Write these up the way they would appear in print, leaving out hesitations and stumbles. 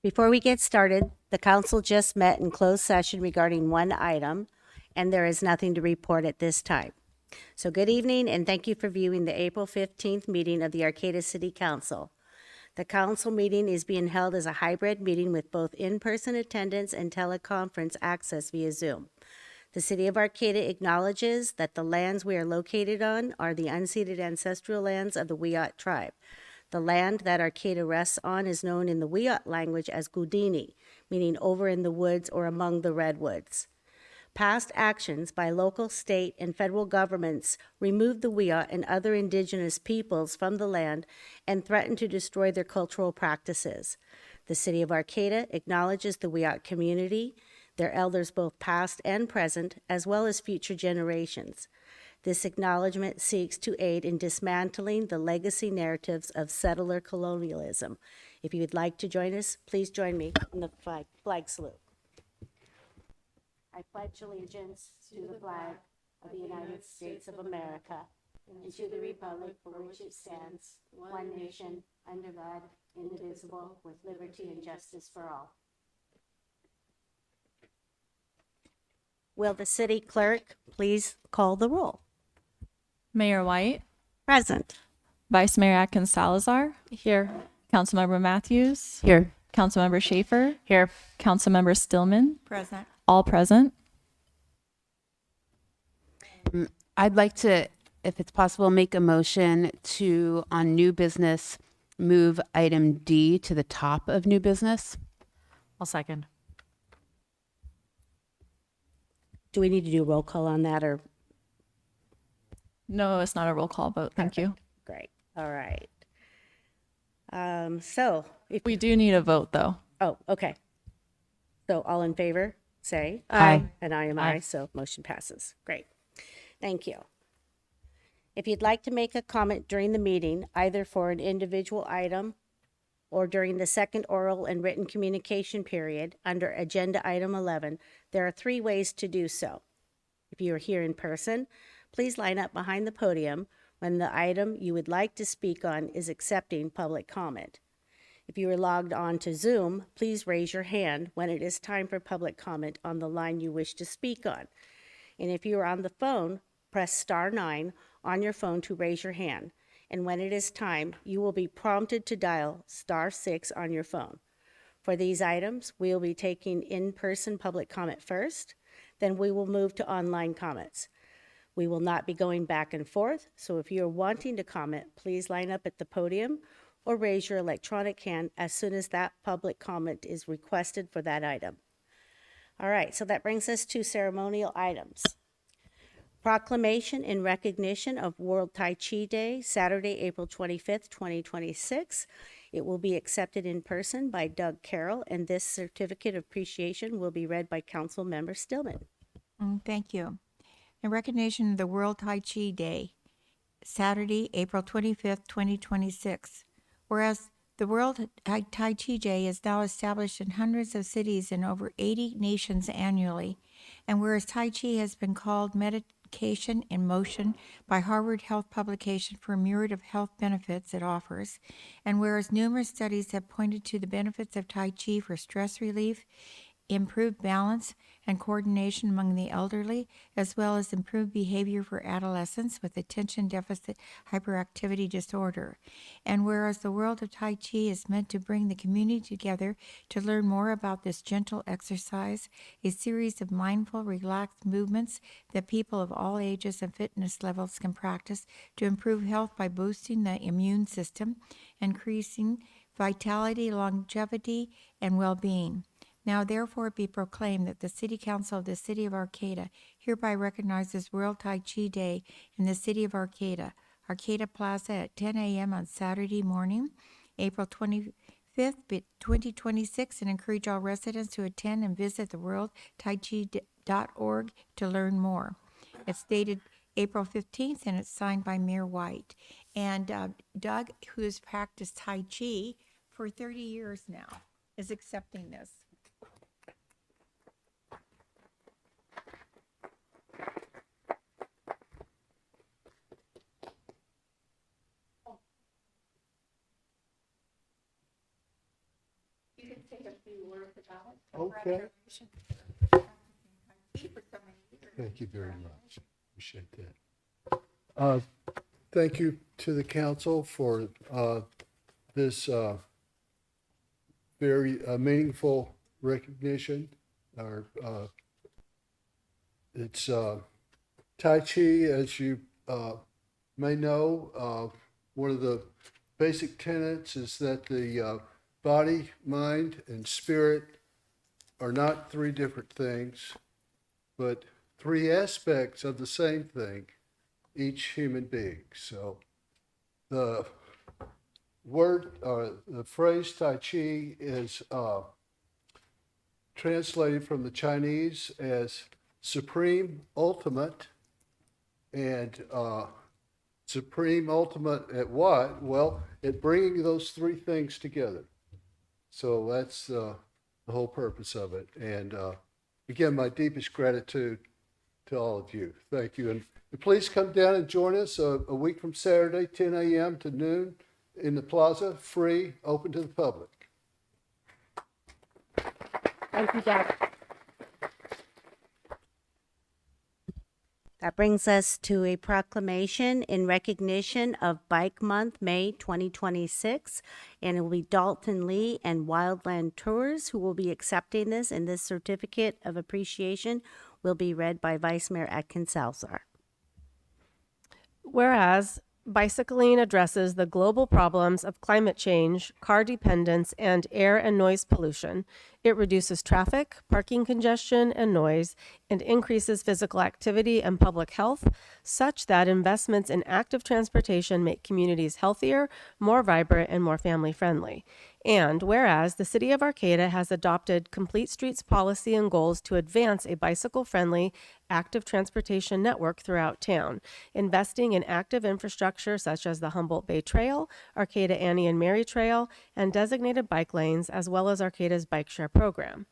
Before we get started, the council just met in closed session regarding one item, and there is nothing to report at this time. So good evening, and thank you for viewing the April 15th meeting of the Arcata City Council. The council meeting is being held as a hybrid meeting with both in-person attendance and teleconference access via Zoom. The City of Arcata acknowledges that the lands we are located on are the unceded ancestral lands of the Wiyot tribe. The land that Arcata rests on is known in the Wiyot language as Gudini, meaning over in the woods or among the redwoods. Past actions by local, state, and federal governments removed the Wiyot and other indigenous peoples from the land and threatened to destroy their cultural practices. The City of Arcata acknowledges the Wiyot community, their elders both past and present, as well as future generations. This acknowledgement seeks to aid in dismantling the legacy narratives of settler colonialism. If you would like to join us, please join me in the flag salute. I pledge allegiance to the flag of the United States of America and to the republic for which it stands, one nation, under God, indivisible, with liberty and justice for all. Will the city clerk please call the roll? Mayor White, Present. Vice Mayor Atkins Salazar, Here. Councilmember Matthews, Here. Councilmember Schaefer, Here. Councilmember Stillman, Present. all present. I'd like to, if it's possible, make a motion to, on new business, move item D to the top of new business. I'll second. Do we need to do a roll call on that, or? No, it's not a roll call vote. Thank you. Great, all right. So, if, We do need a vote, though. oh, okay. So all in favor, say. Aye. And I am aye, so motion passes. Great, thank you. If you'd like to make a comment during the meeting, either for an individual item or during the second oral and written communication period under Agenda Item 11, there are 3 ways to do so. If you are here in person, please line up behind the podium when the item you would like to speak on is accepting public comment. If you are logged on to Zoom, please raise your hand when it is time for public comment on the line you wish to speak on. And if you are on the phone, press star 9 on your phone to raise your hand. And when it is time, you will be prompted to dial star 6 on your phone. For these items, we will be taking in-person public comment first, then we will move to online comments. We will not be going back and forth, so if you are wanting to comment, please line up at the podium or raise your electronic hand as soon as that public comment is requested for that item. All right, so that brings us to ceremonial items. Proclamation in recognition of World Tai Chi Day, Saturday, April 25th, 2026. It will be accepted in person by Doug Carroll, and this certificate of appreciation will be read by Council Member Stillman. Thank you. In recognition of the World Tai Chi Day, Saturday, April 25th, 2026. Whereas the World Tai Chi Day is now established in hundreds of cities in over 80 nations annually, and whereas Tai Chi has been called medication in motion by Harvard Health publication for a myriad of health benefits it offers, and whereas numerous studies have pointed to the benefits of Tai Chi for stress relief, improved balance and coordination among the elderly, as well as improved behavior for adolescents with attention deficit hyperactivity disorder. And whereas the world of Tai Chi is meant to bring the community together to learn more about this gentle exercise, a series of mindful, relaxed movements that people of all ages and fitness levels can practice to improve health by boosting the immune system, increasing vitality, longevity, and well-being. Now therefore be proclaimed that the City Council of the City of Arcata hereby recognizes World Tai Chi Day in the City of Arcata, Arcata Plaza at 10 a.m. on Saturday morning, April 25th, 2026, and encourage all residents to attend and visit the worldtaichi.org to learn more. It's dated April 15th, and it's signed by Mayor White. And Doug, who has practiced Tai Chi for 30 years now, is accepting this. You can Okay. Thank you very much. Appreciate that. Thank you to the council for this very meaningful recognition. It's Tai Chi, as you may know, one of the basic tenets is that the body, mind, and spirit are not three different things, but three aspects of the same thing, each human being. So the the phrase Tai Chi is translated from the Chinese as supreme ultimate, and supreme ultimate at what? Well, at bringing those three things together. So that's the whole purpose of it. And again, my deepest gratitude to all of you. Thank you. And please come down and join us a week from Saturday, 10 a.m. to noon in the plaza, free, open to the public. Thank you, Doug. That brings us to a proclamation in recognition of Bike Month, May 2026. And it will be Dalton Lee and Wildland Tours who will be accepting this. And this certificate of appreciation will be read by Vice Mayor Atkins Salzar. Whereas bicycling addresses the global problems of climate change, car dependence, and air and noise pollution, it reduces traffic, parking congestion, and noise, and increases physical activity and public health, such that investments in active transportation make communities healthier, more vibrant, and more family-friendly. And whereas the City of Arcata has adopted Complete Streets policy and goals to advance a bicycle-friendly, active transportation network throughout town, investing in active infrastructure such as the Humboldt Bay Trail, Arcata Annie and Mary Trail, and designated bike lanes, as well as Arcata's Bike Share program.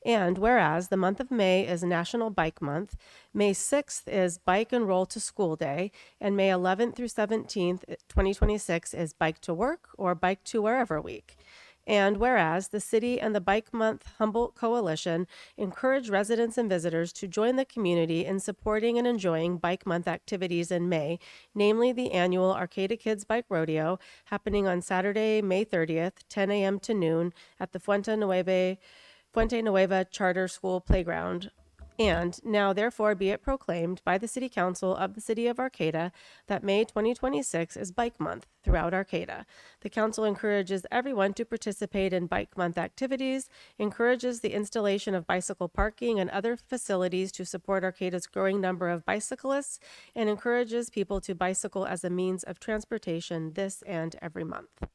And whereas the month of May is National Bike Month, May 6th is Bike and Roll to School Day, and May 11th through 17th, 2026 is Bike to Work or Bike to Wherever Week. And whereas the city and the Bike Month Humboldt Coalition encourage residents and visitors to join the community in supporting and enjoying Bike Month activities in May, namely the annual Arcata Kids Bike Rodeo happening on Saturday, May 30th, 10 a.m. to noon at the Fuente Nueva Charter School Playground. And now, therefore, be it proclaimed by the City Council of the City of Arcata that May 2026 is Bike Month throughout Arcata. The Council encourages everyone to participate in Bike Month activities, encourages the installation of bicycle parking and other facilities to support Arcata's growing number of bicyclists, and encourages people to bicycle as a means of transportation this and every month.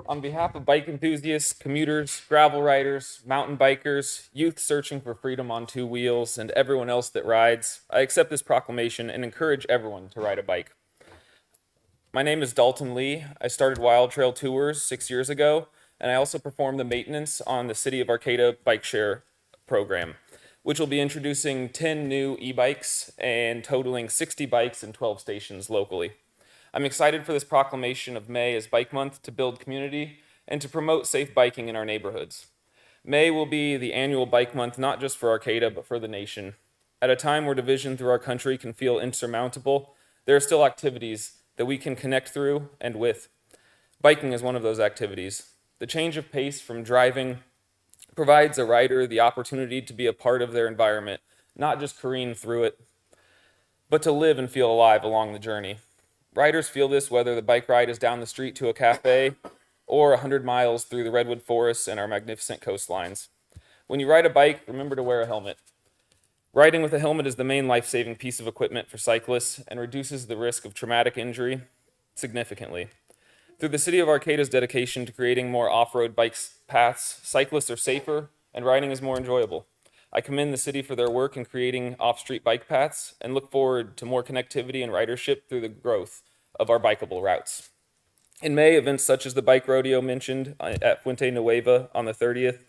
On behalf of bike enthusiasts, commuters, gravel riders, mountain bikers, youth searching for freedom on two wheels, and everyone else that rides, I accept this proclamation and encourage everyone to ride a bike. My name is Dalton Lee. I started Wild Trail Tours 6 years ago, and I also perform the maintenance on the City of Arcata Bike Share program, which will be introducing 10 new e-bikes and totaling 60 bikes and 12 stations locally. I'm excited for this proclamation of May as Bike Month to build community and to promote safe biking in our neighborhoods. May will be the annual Bike Month not just for Arcata, but for the nation. At a time where division through our country can feel insurmountable, there are still activities that we can connect through and with. Biking is one of those activities. The change of pace from driving provides a rider the opportunity to be a part of their environment, not just careen through it, but to live and feel alive along the journey. Riders feel this whether the bike ride is down the street to a cafe or 100 miles through the redwood forests and our magnificent coastlines. When you ride a bike, remember to wear a helmet. Riding with a helmet is the main life-saving piece of equipment for cyclists and reduces the risk of traumatic injury significantly. Through the City of Arcata's dedication to creating more off-road bike paths, cyclists are safer and riding is more enjoyable. I commend the city for their work in creating off-street bike paths and look forward to more connectivity and ridership through the growth of our bikeable routes. In May, events such as the bike rodeo mentioned at Fuente Nueva on the 30th,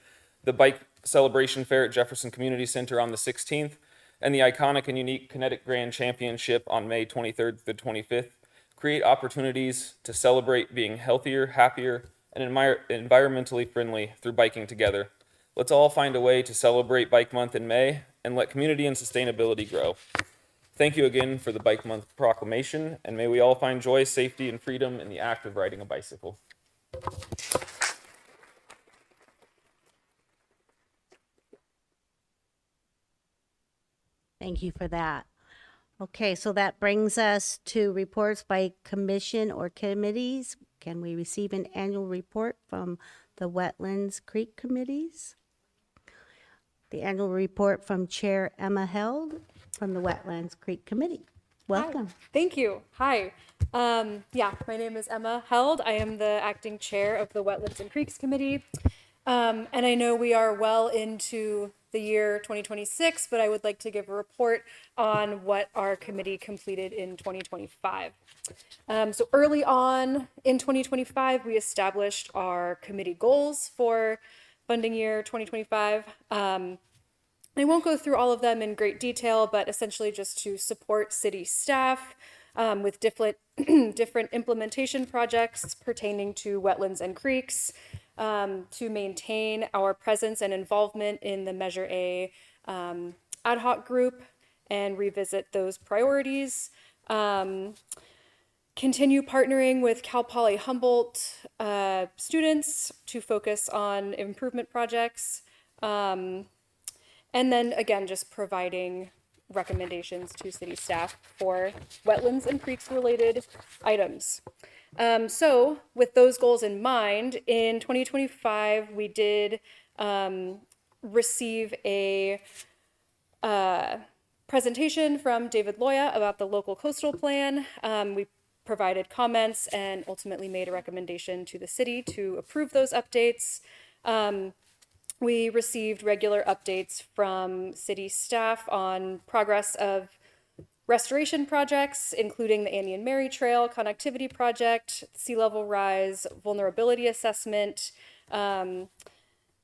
the bike celebration fair at Jefferson Community Center on the 16th, and the iconic and unique Kinetic Grand Championship on May 23rd to 25th create opportunities to celebrate being healthier, happier, and environmentally friendly through biking together. Let's all find a way to celebrate Bike Month in May and let community and sustainability grow. Thank you again for the Bike Month proclamation, and may we all find joy, safety, and freedom in the act of riding a bicycle. Thank you for that. Okay, so that brings us to reports by commission or committees. Can we receive an annual report from the Wetlands Creek Committees? The annual report from Chair Emma Held from the Wetlands Creek Committee. Welcome. Hi. Thank you. Hi. My name is Emma Held. I am the acting chair of the Wetlands and Creeks Committee. And I know we are well into the year 2026, but I would like to give a report on what our committee completed in 2025. So early on in 2025, we established our committee goals for funding year 2025. I won't go through all of them in great detail, but essentially just to support city staff with different implementation projects pertaining to wetlands and creeks, to maintain our presence and involvement in the Measure A ad hoc group and revisit those priorities, continue partnering with Cal Poly Humboldt students to focus on improvement projects, and then again, just providing recommendations to city staff for wetlands and creeks related items. So with those goals in mind, in 2025, we did receive a presentation from David Loya about the local coastal plan. We provided comments and ultimately made a recommendation to the city to approve those updates. We received regular updates from city staff on progress of restoration projects, including the Annie and Mary Trail connectivity project, sea level rise, vulnerability assessment,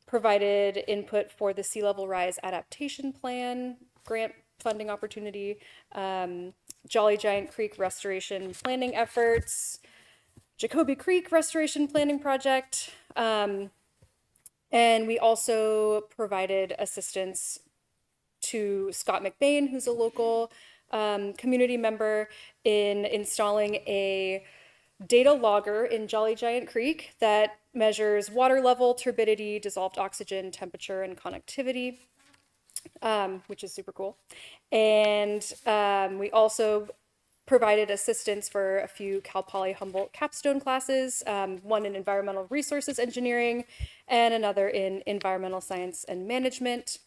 provided input for the sea level rise adaptation plan, grant funding opportunity, Jolly Giant Creek restoration planning efforts, Jacoby Creek restoration planning project, and we also provided assistance to Scott McBain, who's a local community member, in installing a data logger in Jolly Giant Creek that measures water level, turbidity, dissolved oxygen, temperature, and connectivity, which is super cool. And we also provided assistance for a few Cal Poly Humboldt capstone classes, one in environmental resources engineering and another in environmental science and management.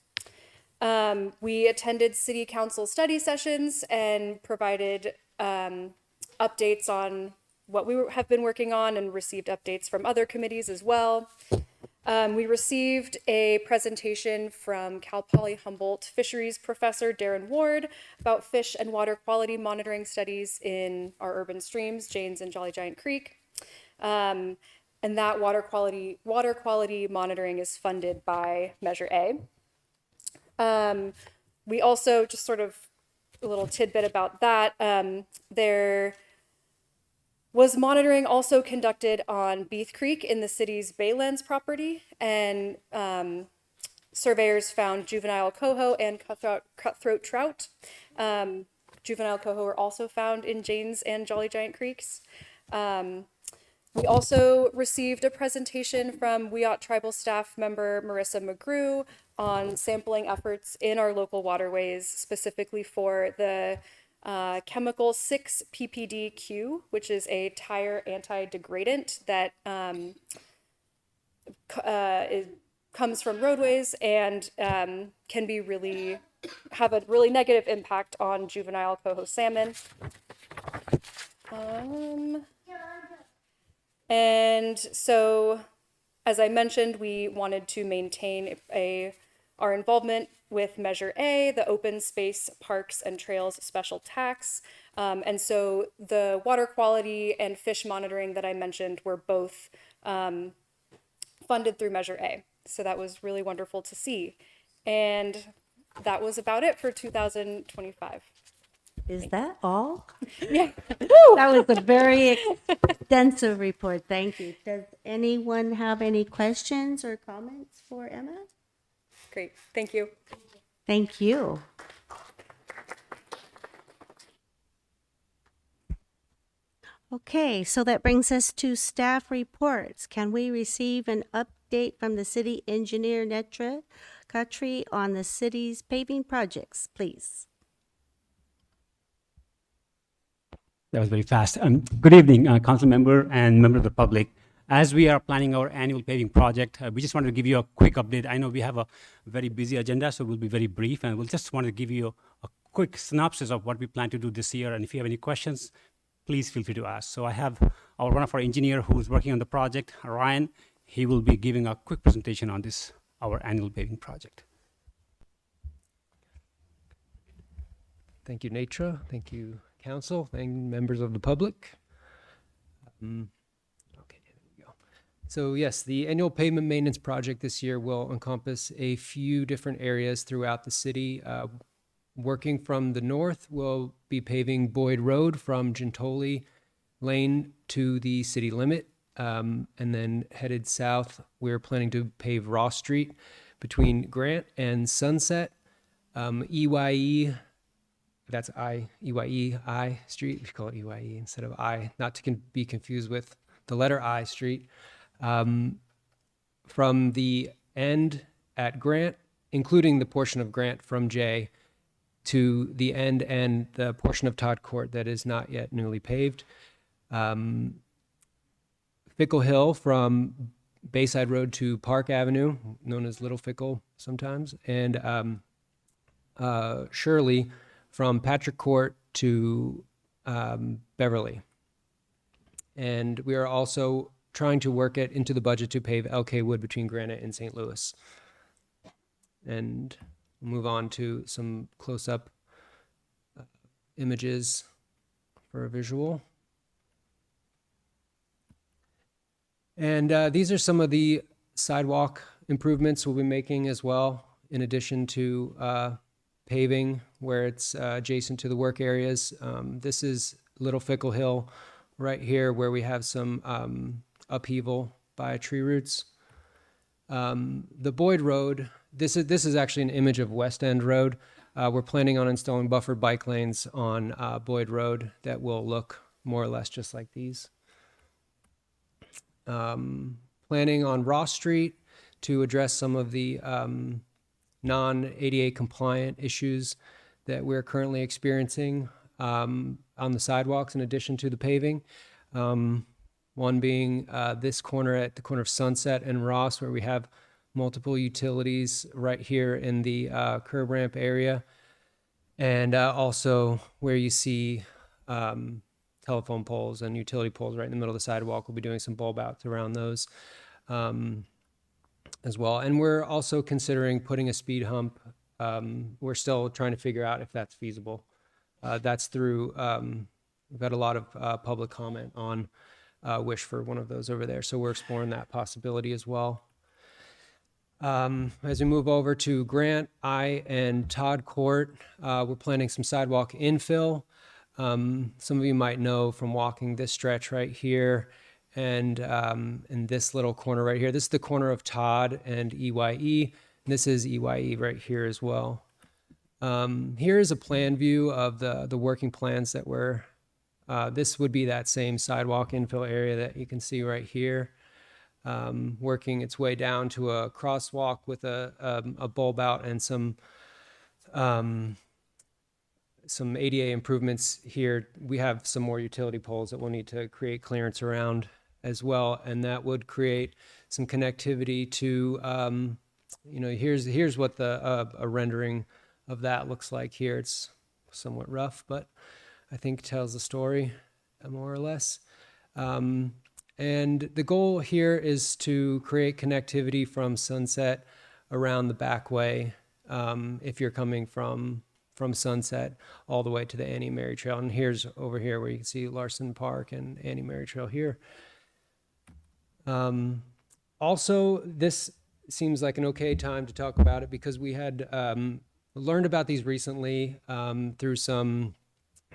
We attended city council study sessions and provided updates on what we have been working on and received updates from other committees as well. We received a presentation from Cal Poly Humboldt fisheries professor Darren Ward about fish and water quality monitoring studies in our urban streams, Janes and Jolly Giant Creek. And that water quality monitoring is funded by Measure A. We also, just sort of a little tidbit about that, there was monitoring also conducted on Beath Creek in the city's Baylands property, and surveyors found juvenile coho and cutthroat trout. Juvenile coho are also found in Janes and Jolly Giant Creeks. We also received a presentation from Wiyot Tribal staff member Marissa McGrew on sampling efforts in our local waterways, specifically for the chemical 6-PPDQ, which is a tire anti-degradant that comes from roadways and can be have a really negative impact on juvenile coho salmon. And so, as I mentioned, we wanted to maintain a our involvement with Measure A, the Open Space, Parks, and Trails Special Tax. And so the water quality and fish monitoring that I mentioned were both funded through Measure A. So that was really wonderful to see. And that was about it for 2025. Is that all? Yeah. That was a very extensive report. Thank you. Does anyone have any questions or comments for Emma? Great. Thank you. Thank you. Okay, so that brings us to staff reports. Can we receive an update from the city engineer, Netra Khatri, on the city's paving projects, please? That was very fast. Good evening, council member and member of the public. As we are planning our annual paving project, we just wanted to give you a quick update. I know we have a very busy agenda, so we'll be very brief, and we'll just want to give you a quick synopsis of what we plan to do this year. And if you have any questions, please feel free to ask. So I have one of our engineer who's working on the project, Ryan. He will be giving a quick presentation on this, our annual paving project. Thank you, Netra. Thank you, council. Thank you, members of the public. Okay, there we go. So yes, the annual pavement maintenance project this year will encompass a few different areas throughout the city. Working from the north, we'll be paving Boyd Road from Gentoli Lane to the city limit. And then headed south, we're planning to pave Ross Street between Grant and Sunset. EYE, that's EYE Street. We call it EYE instead of I, not to be confused with the letter I Street. From the end at Grant, including the portion of Grant from J, to the end and the portion of Todd Court that is not yet newly paved. Fickle Hill from Bayside Road to Park Avenue, known as Little Fickle sometimes, and Shirley from Patrick Court to Beverly. And we are also trying to work it into the budget to pave LK Wood between Granite and St. Louis. And we'll move on to some close-up images for a visual. And these are some of the sidewalk improvements we'll be making as well, in addition to paving where it's adjacent to the work areas. This is Little Fickle Hill right here where we have some upheaval by tree roots. The Boyd Road, this is actually an image of West End Road. We're planning on installing buffered bike lanes on Boyd Road that will look more or less just like these. Planning on Ross Street to address some of the non-ADA compliant issues that we're currently experiencing on the sidewalks in addition to the paving. One being this corner at the corner of Sunset and Ross, where we have multiple utilities right here in the curb ramp area. And also where you see telephone poles and utility poles right in the middle of the sidewalk. We'll be doing some bulb outs around those as well. And we're also considering putting a speed hump. We're still trying to figure out if that's feasible. That's through, we've had a lot of public comment on wish for one of those over there. So we're exploring that possibility as well. As we move over to Grant, and Todd Court, we're planning some sidewalk infill. Some of you might know from walking this stretch right here and in this little corner right here. This is the corner of Todd and EYE. This is EYE right here as well. Here is a plan view of the working plans that we're, this would be that same sidewalk infill area that you can see right here. Working its way down to a crosswalk with a bulb out and some ADA improvements here. We have some more utility poles that we'll need to create clearance around as well, and that would create some connectivity to, here's what a rendering of that looks like here. It's somewhat rough, but I think tells the story more or less. And the goal here is to create connectivity from Sunset around the back way if you're coming from Sunset all the way to the Annie Mary Trail. And here's over here where you can see Larson Park and Annie Mary Trail here. Also, this seems like an okay time to talk about it because we had learned about these recently through some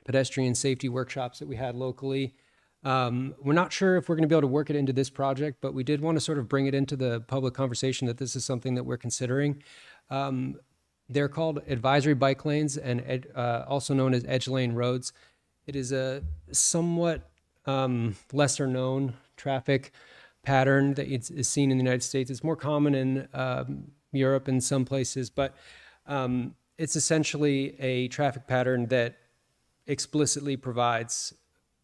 pedestrian safety workshops that we had locally. We're not sure if we're going to be able to work it into this project, but we did want to sort of bring it into the public conversation that this is something that we're considering. They're called advisory bike lanes and also known as edge lane roads. It is a somewhat lesser known traffic pattern that is seen in the United States. It's more common in Europe and some places, but it's essentially a traffic pattern that explicitly provides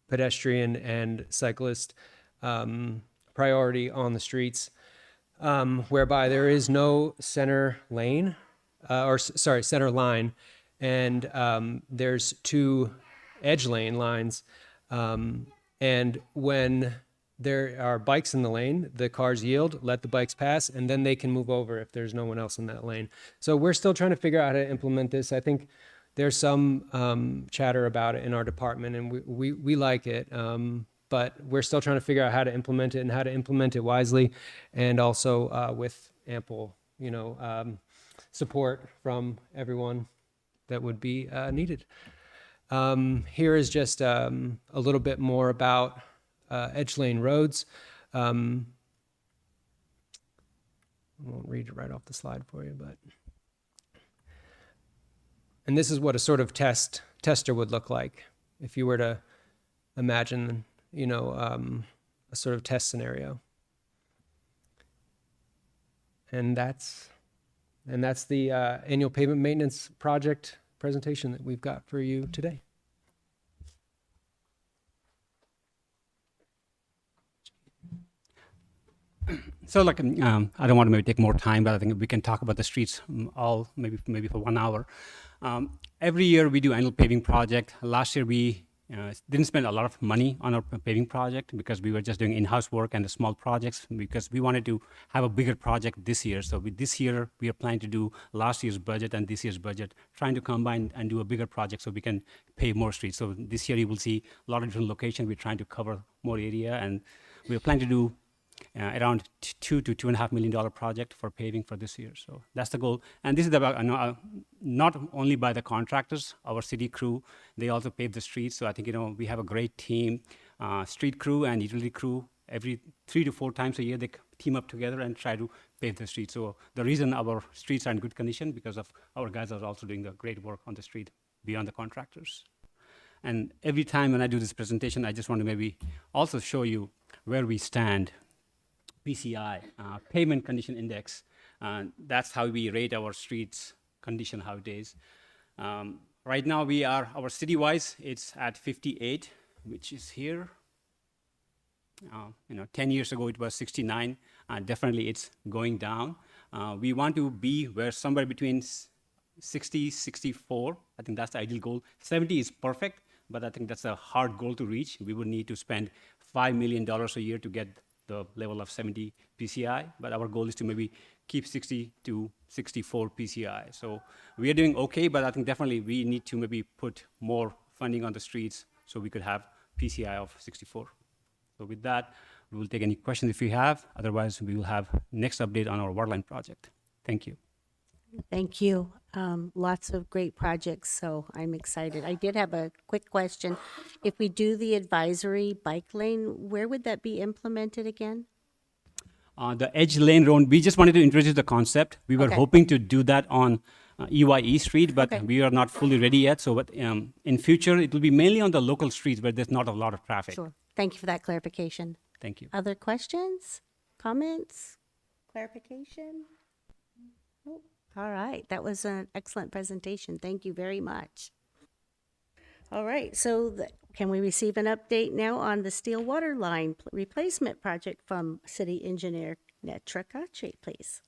pedestrian and cyclist priority on the streets, whereby there is no center lane, center line, and there's two edge lane lines. And when there are bikes in the lane, the cars yield, let the bikes pass, and then they can move over if there's no one else in that lane. So we're still trying to figure out how to implement this. I think there's some chatter about it in our department, and we like it, but we're still trying to figure out how to implement it and how to implement it wisely, and also with ample, support from everyone that would be needed. Here is just a little bit more about edge lane roads. I won't read it right off the slide for you, but. And this is what a sort of tester would look like if you were to imagine, a sort of test scenario. And that's the annual pavement maintenance project presentation that we've got for you today. So I don't want to maybe take more time, but I think we can talk about the streets all maybe for 1 hour. Every year we do annual paving project. Last year we didn't spend a lot of money on our paving project because we were just doing in-house work and the small projects because we wanted to have a bigger project this year. So this year we are planning to do last year's budget and this year's budget, trying to combine and do a bigger project so we can pave more streets. So this year you will see a lot of different locations. We're trying to cover more area, and we're planning to do around $2 to $2.5 million project for paving for this year. So that's the goal. And this is about not only by the contractors, our city crew, they also pave the streets. So I think, we have a great team, street crew and utility crew. Every 3 to 4 times a year, they team up together and try to pave the streets. So the reason our streets are in good condition because of our guys are also doing the great work on the street beyond the contractors. And every time when I do this presentation, I just want to maybe also show you where we stand. PCI, Pavement Condition Index. That's how we rate our streets condition nowadays. Right now our city-wise, it's at 58, which is here. 10 years ago it was 69. Definitely it's going down. We want to be where somewhere between 60, 64. I think that's the ideal goal. 70 is perfect, but I think that's a hard goal to reach. We would need to spend $5 million a year to get the level of 70 PCI, but our goal is to maybe keep 60 to 64 PCI. So we are doing okay, but I think definitely we need to maybe put more funding on the streets so we could have PCI of 64. So with that, we will take any questions if you have. Otherwise, we will have next update on our waterline project. Thank you. Thank you. Lots of great projects, so I'm excited. I did have a quick question. If we do the advisory bike lane, where would that be implemented again? The edge lane road, we just wanted to introduce the concept. We were Okay. hoping to do that on EYE Street, but Okay. we are not fully ready yet. So in future, it will be mainly on the local streets where there's not a lot of traffic. Sure. Thank you for that clarification. Thank you. Other questions, comments, clarification? Nope. All right, that was an excellent presentation. Thank you very much. All right, so can we receive an update now on the steel water line replacement project from City Engineer Netra Kache, please?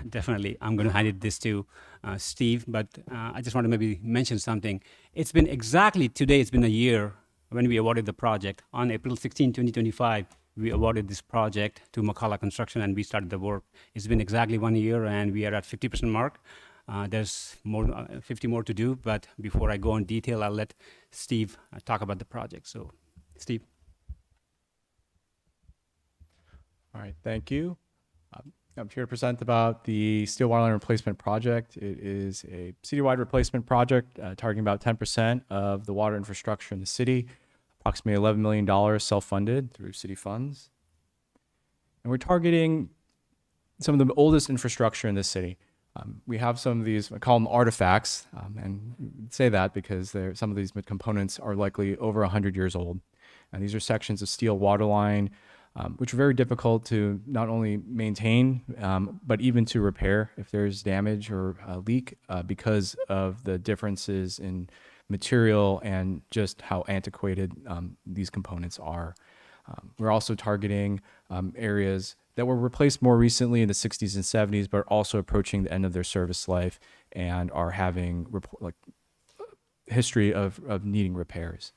Definitely. I'm going to hand this to Steve, but I just want to maybe mention something. It's been exactly today, it's been a year when we awarded the project. On April 16, 2025, we awarded this project to Makala Construction and we started the work. It's been exactly 1 year and we are at 50% mark. There's more, 50 more to do, but before I go in detail, I'll let Steve talk about the project. So, Steve. All right, thank you. I'm here to present about the steel water line replacement project. It is a citywide replacement project targeting about 10% of the water infrastructure in the city, approximately $11 million self-funded through city funds. And we're targeting some of the oldest infrastructure in the city. We have some of these, I call them artifacts, and say that because some of these components are likely over 100 years old. And these are sections of steel water line, which are very difficult to not only maintain, but even to repair if there's damage or a leak because of the differences in material and just how antiquated these components are. We're also targeting areas that were replaced more recently in the 60s and 70s, but are also approaching the end of their service life and are having history of needing repairs,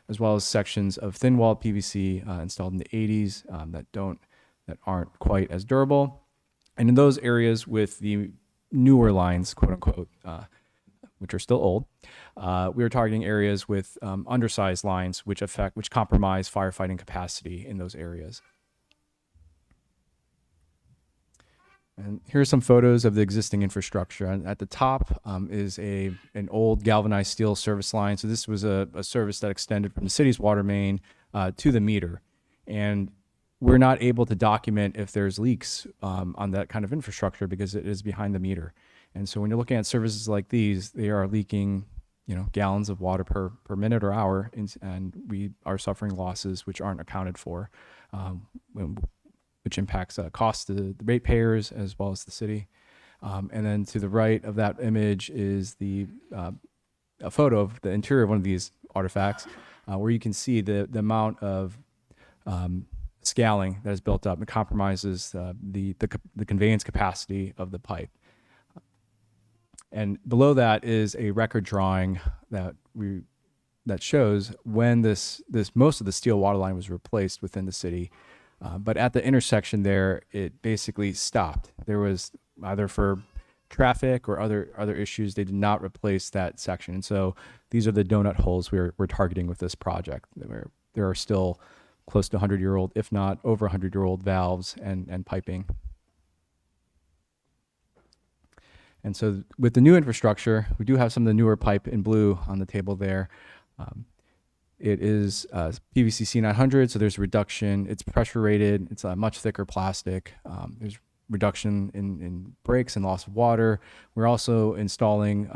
as well as sections of thin-walled PVC installed in the 80s that aren't quite as durable. And in those areas with the newer lines, quote unquote, which are still old, we are targeting areas with undersized lines which compromise firefighting capacity in those areas. And here are some photos of the existing infrastructure. And at the top is an old galvanized steel service line. So this was a service that extended from the city's water main to the meter. And we're not able to document if there's leaks on that kind of infrastructure because it is behind the meter. And so when you're looking at services like these, they are leaking, gallons of water per minute or hour, and we are suffering losses which aren't accounted for, which impacts costs to the ratepayers as well as the city. And then to the right of that image is a photo of the interior of one of these artifacts, where you can see the amount of scaling that is built up. It compromises the conveyance capacity of the pipe. And below that is a record drawing that shows when most of the steel water line was replaced within the city. But at the intersection there, it basically stopped. There was either for traffic or other issues, they did not replace that section. And so these are the donut holes we're targeting with this project. There are still close to 100-year-old, if not over 100-year-old valves and piping. And so with the new infrastructure, we do have some of the newer pipe in blue on the table there. It is PVC C900, so there's a reduction. It's pressure rated. It's a much thicker plastic. There's reduction in breaks and loss of water. We're also installing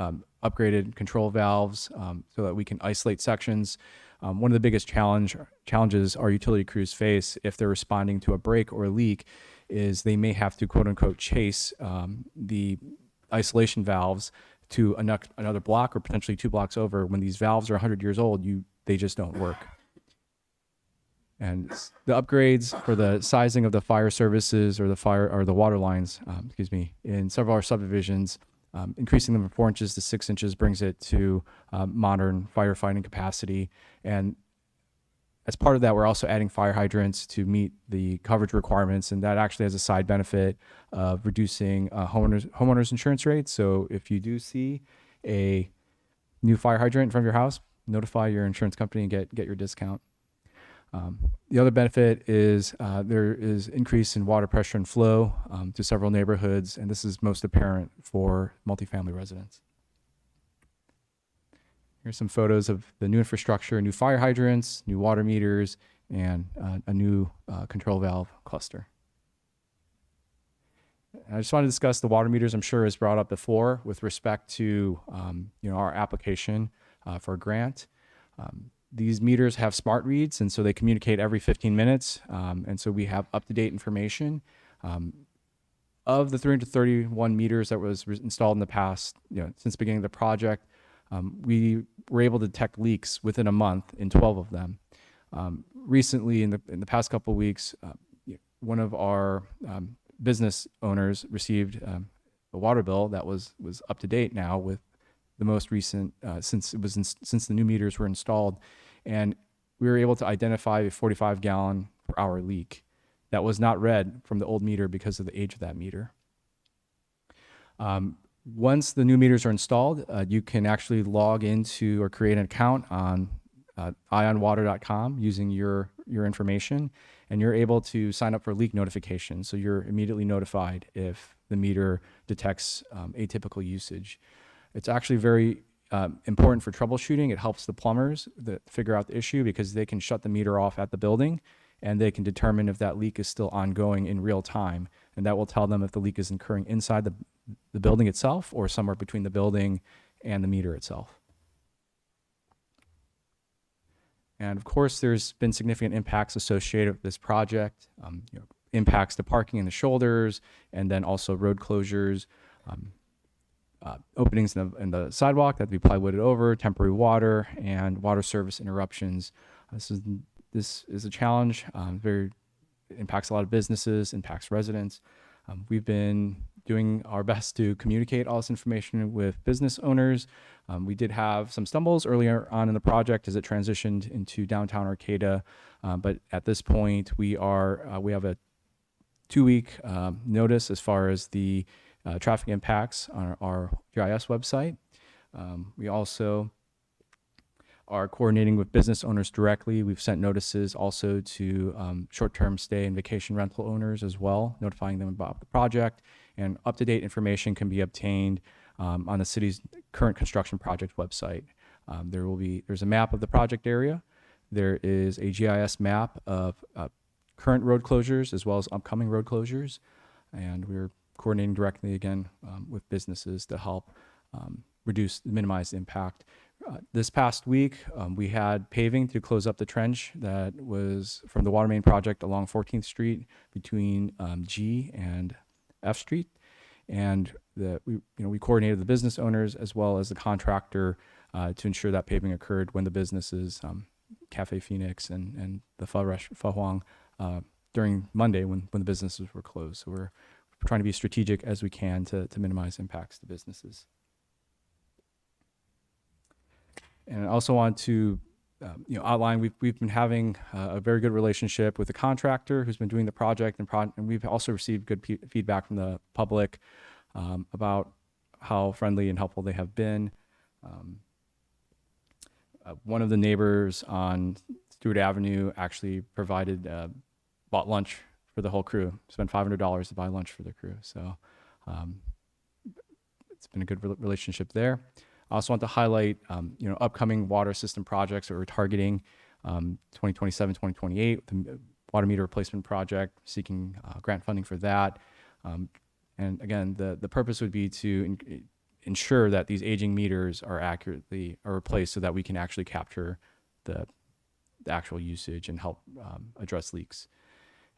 upgraded control valves so that we can isolate sections. One of the biggest challenges our utility crews face if they're responding to a break or a leak is they may have to, quote unquote, chase the isolation valves to another block or potentially 2 blocks over. When these valves are 100 years old, they just don't work. And the upgrades for the sizing of the fire services or the water lines, in several of our subdivisions, increasing them from 4 inches to 6 inches brings it to modern firefighting capacity. And as part of that, we're also adding fire hydrants to meet the coverage requirements, and that actually has a side benefit of reducing homeowners insurance rates. So if you do see a new fire hydrant in front of your house, notify your insurance company and get your discount. The other benefit is there is increase in water pressure and flow to several neighborhoods, and this is most apparent for multifamily residents. Here's some photos of the new infrastructure, new fire hydrants, new water meters, and a new control valve cluster. I just want to discuss the water meters. I'm sure is brought up before with respect to our application for a grant. These meters have smart reads, and so they communicate every 15 minutes. And so we have up-to-date information. Of the 331 meters that was installed in the past, since the beginning of the project, we were able to detect leaks within a month in 12 of them. Recently, in the past couple of weeks, one of our business owners received a water bill that was up to date now with the most recent since the new meters were installed, and we were able to identify a 45-gallon per hour leak that was not read from the old meter because of the age of that meter. Once the new meters are installed, you can actually log into or create an account on ionwater.com using your information, and you're able to sign up for leak notification. So you're immediately notified if the meter detects atypical usage. It's actually very important for troubleshooting. It helps the plumbers figure out the issue because they can shut the meter off at the building and they can determine if that leak is still ongoing in real time. And that will tell them if the leak is occurring inside the building itself or somewhere between the building and the meter itself. And of course, there's been significant impacts associated with this project, impacts to parking in the shoulders, and then also road closures, openings in the sidewalk that have to be plywooded over, temporary water, and water service interruptions. This is a challenge. It impacts a lot of businesses, impacts residents. We've been doing our best to communicate all this information with business owners. We did have some stumbles earlier on in the project as it transitioned into downtown Arcata, but at this point we have a 2-week notice as far as the traffic impacts on our GIS website. We also are coordinating with business owners directly. We've sent notices also to short-term stay and vacation rental owners as well, notifying them about the project. And up-to-date information can be obtained on the city's current construction project website. There's a map of the project area. There is a GIS map of current road closures as well as upcoming road closures. And we're coordinating directly again with businesses to help minimize the impact. This past week, we had paving to close up the trench that was from the water main project along 14th Street between G and F Street. And we coordinated the business owners as well as the contractor to ensure that paving occurred when the businesses, Cafe Phoenix and the Pho Huang, during Monday when the businesses were closed. So we're trying to be strategic as we can to minimize impacts to businesses. And I also want to outline we've been having a very good relationship with the contractor who's been doing the project, and we've also received good feedback from the public about how friendly and helpful they have been. One of the neighbors on Stewart Avenue actually bought lunch for the whole crew, spent $500 to buy lunch for the crew. So it's been a good relationship there. I also want to highlight, upcoming water system projects that we're targeting 2027, 2028, the water meter replacement project, seeking grant funding for that. And again, the purpose would be to ensure that these aging meters are replaced so that we can actually capture the actual usage and help address leaks.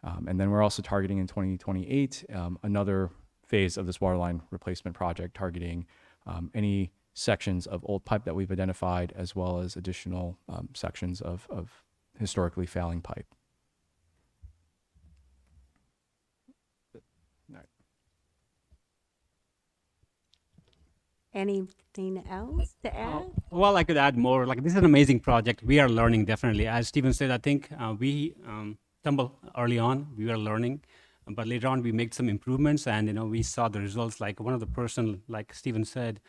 And then we're also targeting in 2028 another phase of this water line replacement project, targeting any sections of old pipe that we've identified, as well as additional sections of historically failing pipe. Anything else to add? Well, I could add more. Like, this is an amazing project. We are learning, definitely. As Stephen said, I think we stumbled early on. We were learning, but later on we made some improvements, and we saw the results. Like, one of the person, like Stephen said,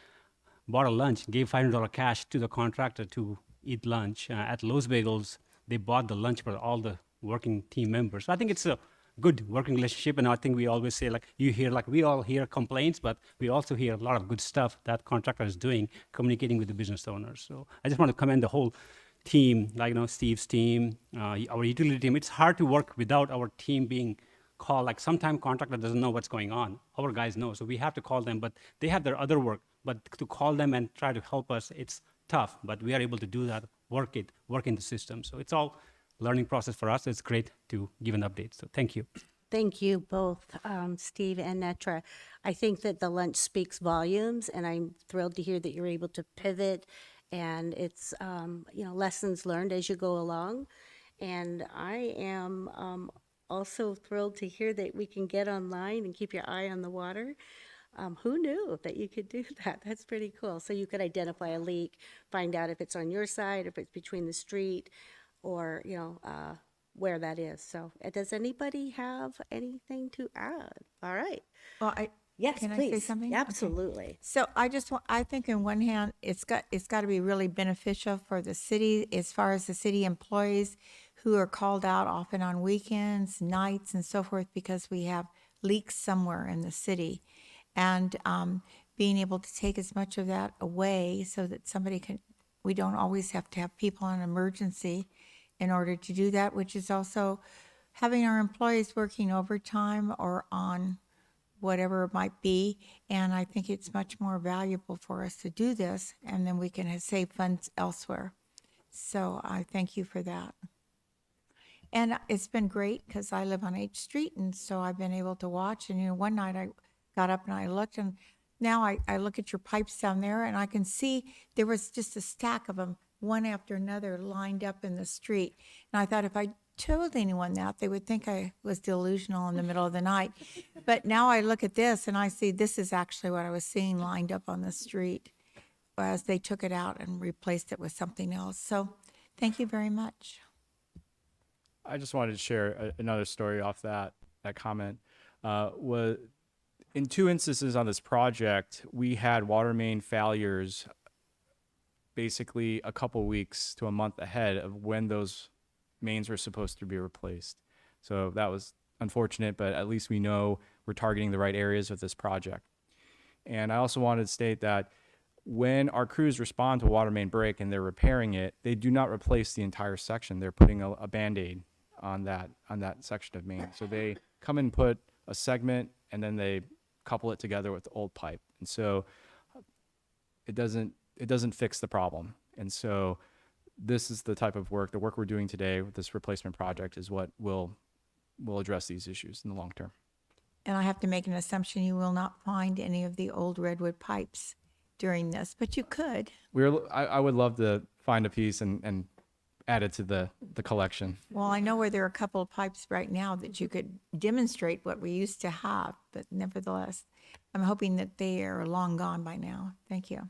bought a lunch, gave $500 cash to the contractor to eat lunch. At Lowe's Bagels, they bought the lunch for all the working team members. So I think it's a good working relationship, and I think we always say, we all hear complaints, but we also hear a lot of good stuff that contractor is doing, communicating with the business owners. So I just want to commend the whole team, Steve's team, our utility team. It's hard to work without our team being called. Like, sometimes contractor doesn't know what's going on. Our guys know, so we have to call them, but they have their other work. But to call them and try to help us, it's tough, but we are able to do that, work in the system. So it's all learning process for us. It's great to give an update. So thank you. Thank you both, Steve and Netra. I think that the lunch speaks volumes, and I'm thrilled to hear that you're able to pivot, and it's lessons learned as you go along. And I am also thrilled to hear that we can get online and keep your eye on the water. Who knew that you could do that? That's pretty cool. So you could identify a leak, find out if it's on your side, if it's between the street, or where that is. So does anybody have anything to add? All right. Well, Yes, can I please. say something? Okay. Absolutely. So I think in one hand, it's got to be really beneficial for the city as far as the city employees who are called out often on weekends, nights, and so forth because we have leaks somewhere in the city, and being able to take as much of that away so that we don't always have to have people on emergency in order to do that, which is also having our employees working overtime or on whatever it might be. And I think it's much more valuable for us to do this, and then we can save funds elsewhere. So I thank you for that. And it's been great because I live on H Street, and so I've been able to watch. And, one night I got up and I looked, and now I look at your pipes down there, and I can see there was just a stack of them, one after another, lined up in the street. And I thought if I told anyone that, they would think I was delusional in the middle of the night. But now I look at this and I see this is actually what I was seeing lined up on the street as they took it out and replaced it with something else. So thank you very much. I just wanted to share another story off that comment. Was in 2 instances on this project, we had water main failures basically a couple weeks to a month ahead of when those mains were supposed to be replaced. So that was unfortunate, but at least we know we're targeting the right areas with this project. And I also wanted to state that when our crews respond to a water main break and they're repairing it, they do not replace the entire section. They're putting a Band-Aid on that section of main. So they come and put a segment and then they couple it together with the old pipe. And so it doesn't fix the problem. And so this is the type of work, the work we're doing today with this replacement project is what will address these issues in the long term. And I have to make an assumption you will not find any of the old redwood pipes during this, but you could. I would love to find a piece and add it to the collection. Well, I know where there are a couple of pipes right now that you could demonstrate what we used to have, but nevertheless, I'm hoping that they are long gone by now. Thank you.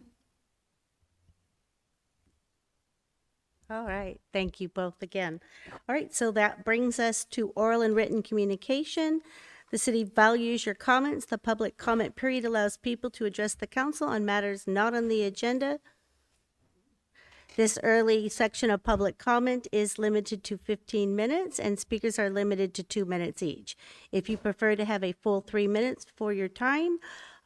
All right. Thank you both again. All right. So that brings us to oral and written communication. The city values your comments. The public comment period allows people to address the council on matters not on the agenda. This early section of public comment is limited to 15 minutes, and speakers are limited to 2 minutes each. If you prefer to have a full 3 minutes for your time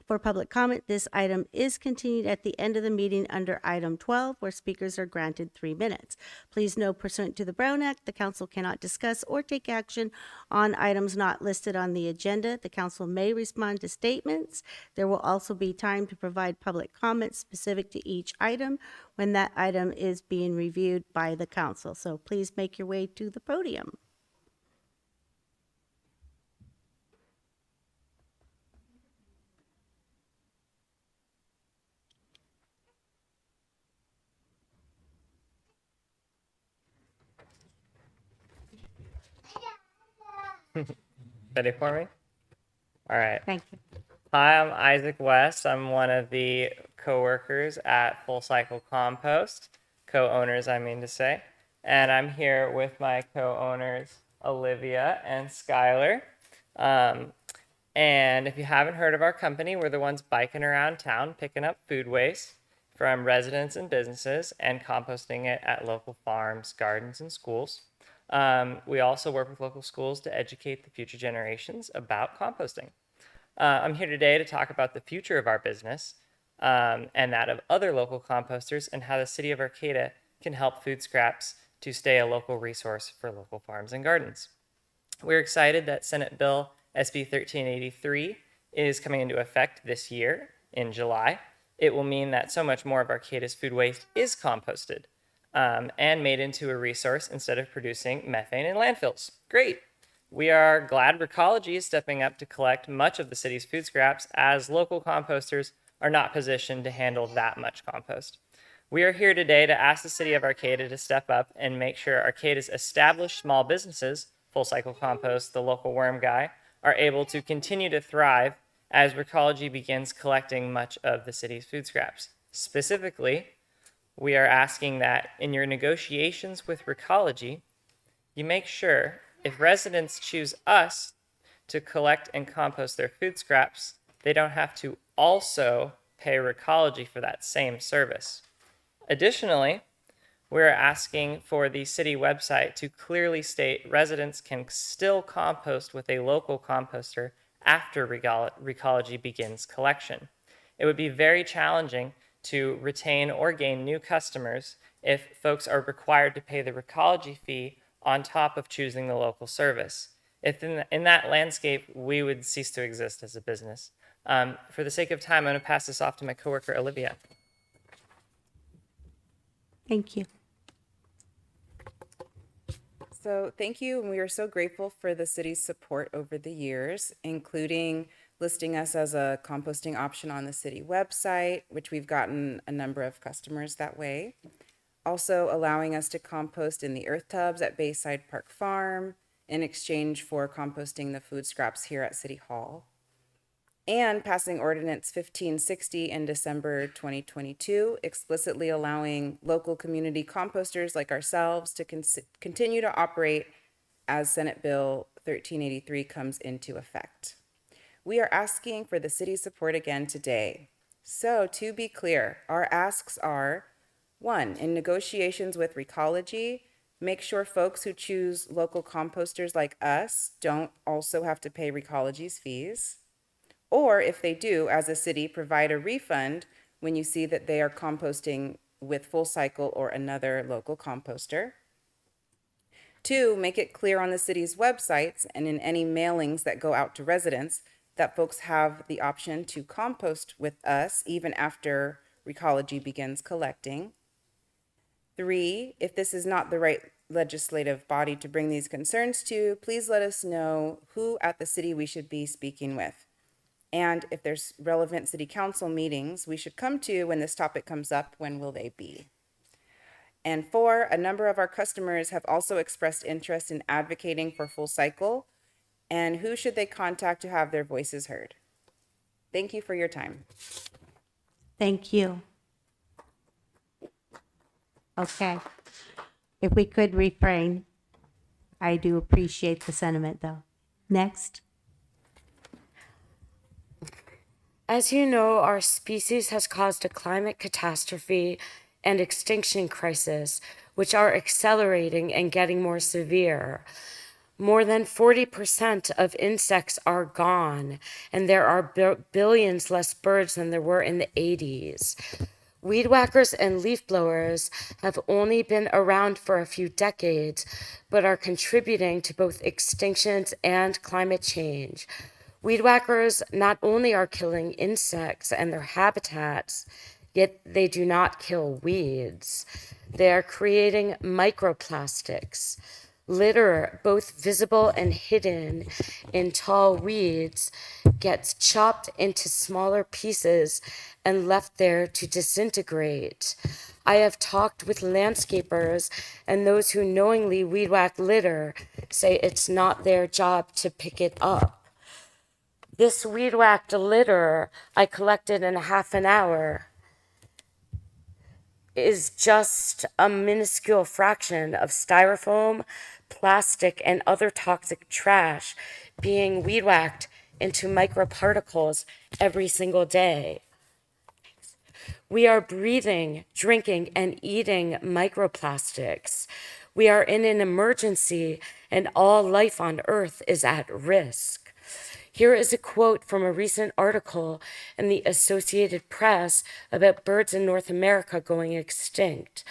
for public comment, this item is continued at the end of the meeting under item 12, where speakers are granted 3 minutes. Please note, pursuant to the Brown Act, the council cannot discuss or take action on items not listed on the agenda. The council may respond to statements. There will also be time to provide public comments specific to each item when that item is being reviewed by the council. So please make your way to the podium. Ready for me? All right. Thank you. Hi, I'm Isaac West. I'm one of the co-workers at Full Cycle Compost, co-owners, I mean to say. And I'm here with my co-owners, Olivia and Skylar. And if you haven't heard of our company, we're the ones biking around town, picking up food waste from residents and businesses and composting it at local farms, gardens, and schools. We also work with local schools to educate the future generations about composting. I'm here today to talk about the future of our business and that of other local composters and how the city of Arcata can help food scraps to stay a local resource for local farms and gardens. We're excited that Senate Bill SB 1383 is coming into effect this year in July. It will mean that so much more of Arcata's food waste is composted and made into a resource instead of producing methane in landfills. Great. We are glad Recology is stepping up to collect much of the city's food scraps, as local composters are not positioned to handle that much compost. We are here today to ask the city of Arcata to step up and make sure Arcata's established small businesses, Full Cycle Compost, the local worm guy, are able to continue to thrive as Recology begins collecting much of the city's food scraps. Specifically, we are asking that in your negotiations with Recology, You make sure if residents choose us to collect and compost their food scraps, they don't have to also pay Recology for that same service. Additionally, we're asking for the city website to clearly state residents can still compost with a local composter after Recology begins collection. It would be very challenging to retain or gain new customers if folks are required to pay the Recology fee on top of choosing the local service. If in that landscape, we would cease to exist as a business. For the sake of time, I'm going to pass this off to my coworker, Olivia. Thank you. So thank you, and we are so grateful for the city's support over the years, including listing us as a composting option on the city website, which we've gotten a number of customers that way. Also allowing us to compost in the earth tubs at Bayside Park Farm in exchange for composting the food scraps here at City Hall. And passing Ordinance 1560 in December 2022, explicitly allowing local community composters like ourselves to continue to operate as Senate Bill 1383 comes into effect. We are asking for the city's support again today. So to be clear, our asks are, 1, in negotiations with Recology, make sure folks who choose local composters like us don't also have to pay Recology's fees. Or if they do, as a city, provide a refund when you see that they are composting with Full Cycle or another local composter. 2, make it clear on the city's websites and in any mailings that go out to residents that folks have the option to compost with us even after Recology begins collecting. 3, if this is not the right legislative body to bring these concerns to, please let us know who at the city we should be speaking with. And if there's relevant city council meetings we should come to when this topic comes up, when will they be? And 4, a number of our customers have also expressed interest in advocating for Full Cycle, and who should they contact to have their voices heard? Thank you for your time. Thank you. Okay. If we could refrain, I do appreciate the sentiment, though. Next. As you know, our species has caused a climate catastrophe and extinction crisis, which are accelerating and getting more severe. More than 40% of insects are gone, and there are billions less birds than there were in the 80s. Weed whackers and leaf blowers have only been around for a few decades, but are contributing to both extinctions and climate change. Weed whackers not only are killing insects and their habitats, yet they do not kill weeds. They are creating microplastics. Litter, both visible and hidden in tall weeds, gets chopped into smaller pieces and left there to disintegrate. I have talked with landscapers, and those who knowingly weed whack litter say it's not their job to pick it up. This weed whacked litter I collected in half an hour is just a minuscule fraction of styrofoam, plastic, and other toxic trash being weed whacked into microparticles every single day. We are breathing, drinking, and eating microplastics. We are in an emergency, and all life on Earth is at risk. Here is a quote from a recent article in the Associated Press about birds in North America going extinct.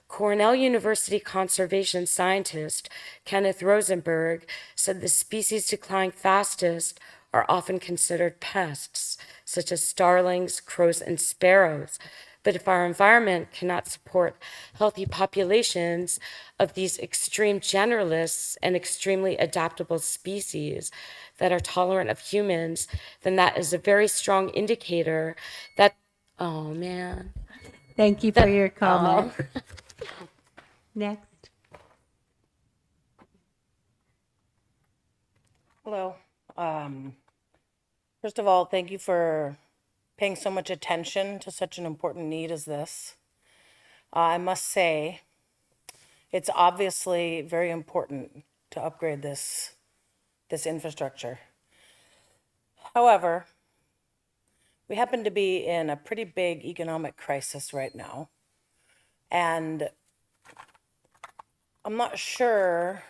Cornell University conservation scientist Kenneth Rosenberg said the species declining fastest are often considered pests, such as starlings, crows, and sparrows. But if our environment cannot support healthy populations of these extreme generalists and extremely adaptable species that are tolerant of humans, then that is a very strong indicator that, oh man. Thank you for your comment. Next. Hello. First of all, thank you for paying so much attention to such an important need as this. I must say, It's obviously very important to upgrade this infrastructure. However, we happen to be in a pretty big economic crisis right now. And I'm not sure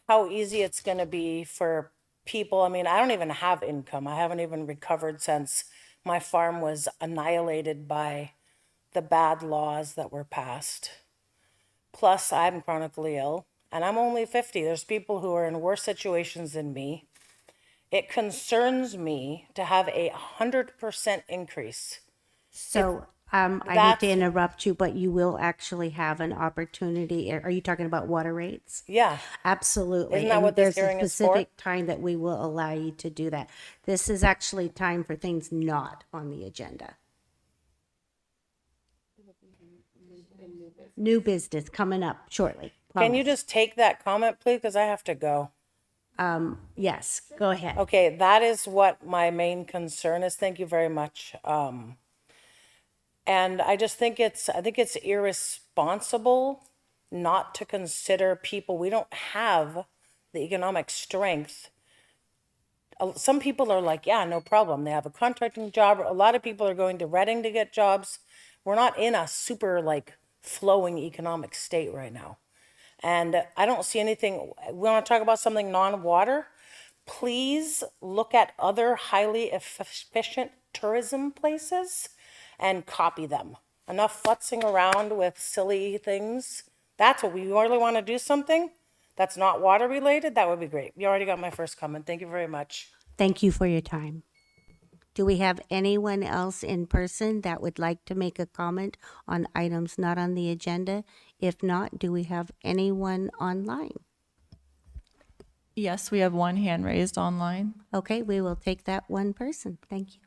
how easy it's going to be for people. I mean, I don't even have income. I haven't even recovered since my farm was annihilated by the bad laws that were passed. Plus, I'm chronically ill and I'm only 50. There's people who are in worse situations than me. It concerns me to have 100% increase. So, I hate to that's- interrupt you, but you will actually have an opportunity. Are you talking about water rates? Yeah. Absolutely. Isn't that And what this there's a hearing is for? specific time that we will allow you to do that. This is actually time for things not on the agenda. New business coming up shortly. Can you Promise. just take that comment, please? Because I have to go. Yes, go ahead. Okay, that is what my main concern is. Thank you very much. And I just think it's irresponsible not to consider people. We don't have the economic strength. Some people are like, yeah, no problem. They have a contracting job. A lot of people are going to Reading to get jobs. We're not in a super like flowing economic state right now. And I don't see anything. We want to talk about something non-water. Please look at other highly efficient tourism places and copy them. Enough futzing around with silly things. That's what we really want to do something that's not water related. That would be great. You already got my first comment. Thank you very much. Thank you for your time. Do we have anyone else in person that would like to make a comment on items not on the agenda? If not, do we have anyone online? Yes, we have one hand raised online. Okay, we will take that one person. Thank you.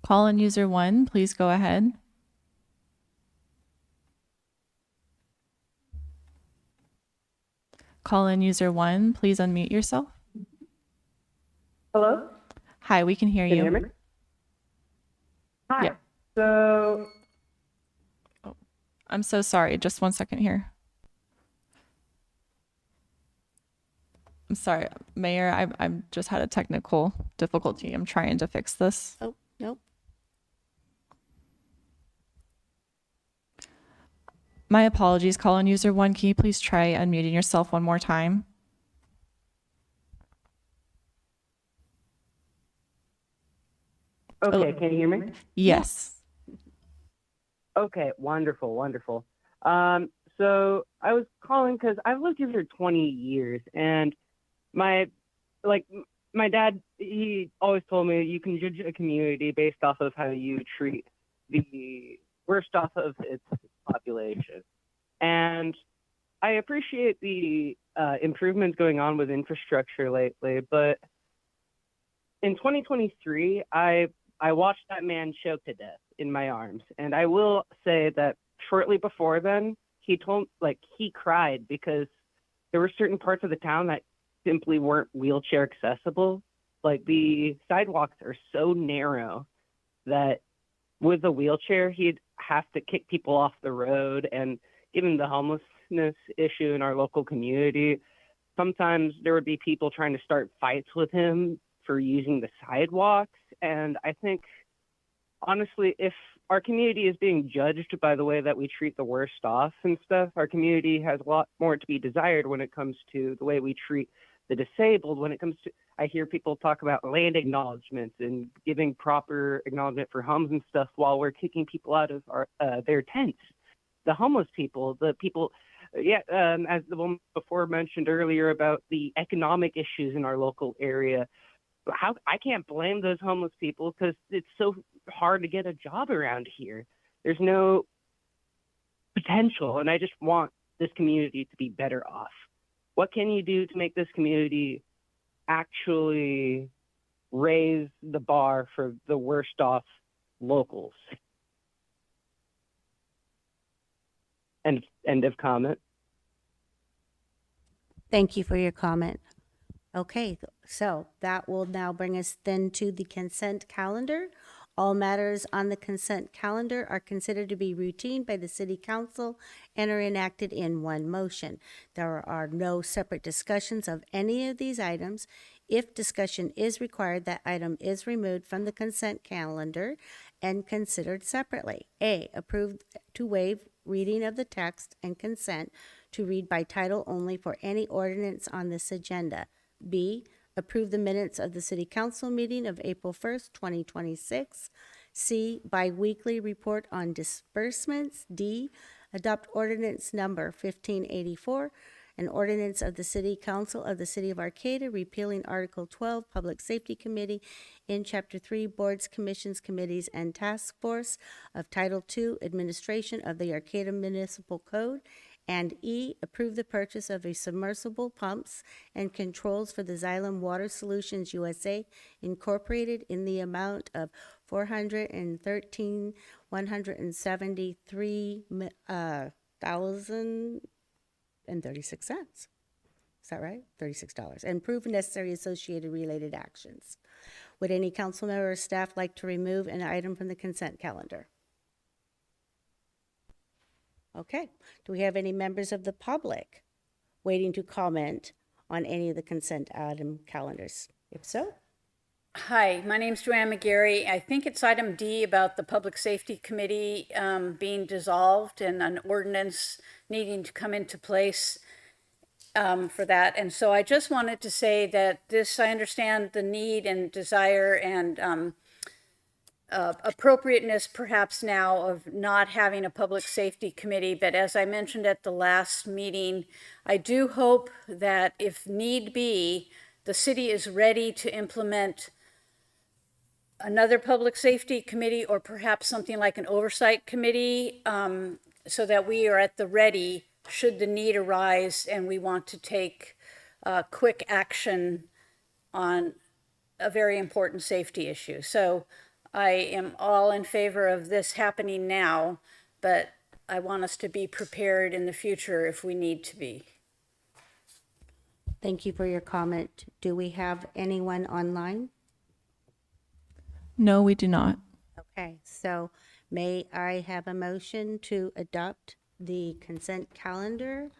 Call in user 1, please go ahead. Call in user 1, please unmute yourself. Hello? Hi, we can hear Can you. you hear me? Hi. Yeah. So, I'm so sorry. Just 1 second here. I'm sorry, Mayor. I've just had a technical difficulty. I'm trying to fix this. Oh, nope. My apologies. Call in user 1. Can you please try unmuting yourself one more time? okay, can you hear me? Yes. Okay, wonderful, wonderful. So I was calling because I've lived here for 20 years, and my dad, he always told me you can judge a community based off of how you treat the worst off of its population. And I appreciate the improvements going on with infrastructure lately, but in 2023, I watched that man choke to death in my arms. And I will say that shortly before then, he cried because there were certain parts of the town that simply weren't wheelchair accessible. Like the sidewalks are so narrow that with a wheelchair, he'd have to kick people off the road. And given the homelessness issue in our local community, sometimes there would be people trying to start fights with him for using the sidewalks. And I think, honestly, if our community is being judged by the way that we treat the worst off and stuff, our community has a lot more to be desired when it comes to the way we treat the disabled. When it comes to, I hear people talk about land acknowledgements and giving proper acknowledgement for homes and stuff while we're kicking people out of their tents. The homeless people, the people, as the woman before mentioned earlier about the economic issues in our local area, I can't blame those homeless people because it's so hard to get a job around here. There's no potential, and I just want this community to be better off. What can you do to make this community actually raise the bar for the worst off locals? End of comment. Thank you for your comment. Okay, so that will now bring us then to the consent calendar. All matters on the consent calendar are considered to be routine by the City Council and are enacted in one motion. There are no separate discussions of any of these items. If discussion is required, that item is removed from the consent calendar and considered separately. A, approved to waive reading of the text and consent to read by title only for any ordinance on this agenda. B, approve the minutes of the City Council meeting of April 1st, 2026. C, biweekly report on disbursements. D, adopt ordinance number 1584, an ordinance of the City Council of the City of Arcata repealing Article 12, Public Safety Committee in Chapter 3, Boards, Commissions, Committees, and Task Force of Title II, Administration of the Arcata Municipal Code. And E, approve the purchase of a submersible pumps and controls for the Xylem Water Solutions USA Incorporated in the amount of $413,173,036. Is that right? $36. And approve necessary associated related actions. Would any council member or staff like to remove an item from the consent calendar? Okay. Do we have any members of the public waiting to comment on any of the consent item calendars? If so, Hi, my name's Joanne McGarry. I think it's item D about the Public Safety Committee being dissolved and an ordinance needing to come into place for that. And so I just wanted to say that I understand the need and desire and appropriateness perhaps now of not having a public safety committee, but as I mentioned at the last meeting, I do hope that if need be, the city is ready to implement another public safety committee or perhaps something like an oversight committee so that we are at the ready should the need arise and we want to take quick action on a very important safety issue. So I am all in favor of this happening now, but I want us to be prepared in the future if we need to be. thank you for your comment. Do we have anyone online? No, we do not. Okay, so may I have a motion to adopt the consent calendar?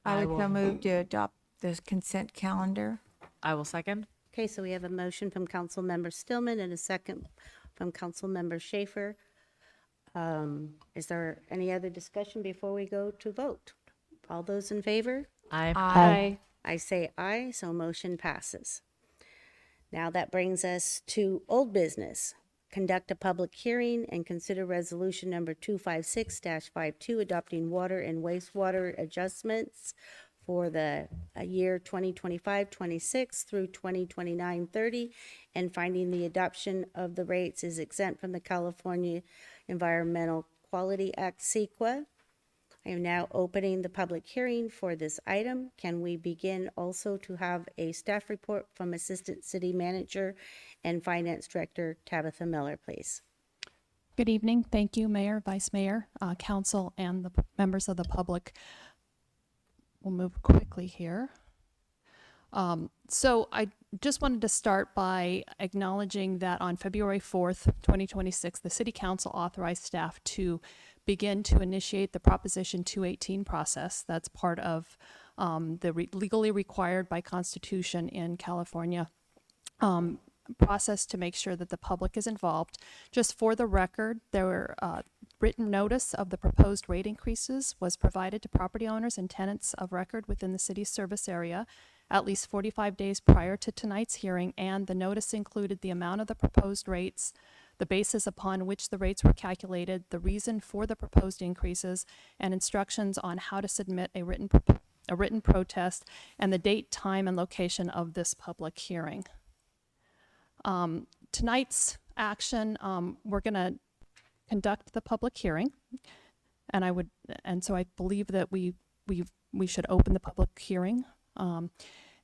I would so move to adopt the consent calendar. I will second. Okay, so we have a motion from Councilmember Stillman and a second from Councilmember Schaefer. Is there any other discussion before we go to vote? All those in favor? Aye. Aye. I say aye, so motion passes. Now that brings us to old business. Conduct a public hearing and consider resolution number 256-52, adopting water and wastewater adjustments for the year 2025-26 through 2029-30, and finding the adoption of the rates is exempt from the California Environmental Quality Act, CEQA. I am now opening the public hearing for this item. Can we begin also to have a staff report from Assistant City Manager and Finance Director Tabitha Miller, please? Good evening. Thank you, Mayor, Vice Mayor, Council, and the members of the public. We'll move quickly here. So I just wanted to start by acknowledging that on February 4th, 2026, the City Council authorized staff to begin to initiate the Proposition 218 process. That's part of the legally required by Constitution in California process to make sure that the public is involved. Just for the record, there were written notice of the proposed rate increases was provided to property owners and tenants of record within the city's service area at least 45 days prior to tonight's hearing, and the notice included the amount of the proposed rates, the basis upon which the rates were calculated, the reason for the proposed increases, and instructions on how to submit a written protest, and the date, time, and location of this public hearing. Tonight's action, we're going to conduct the public hearing, and so I believe that we should open the public hearing,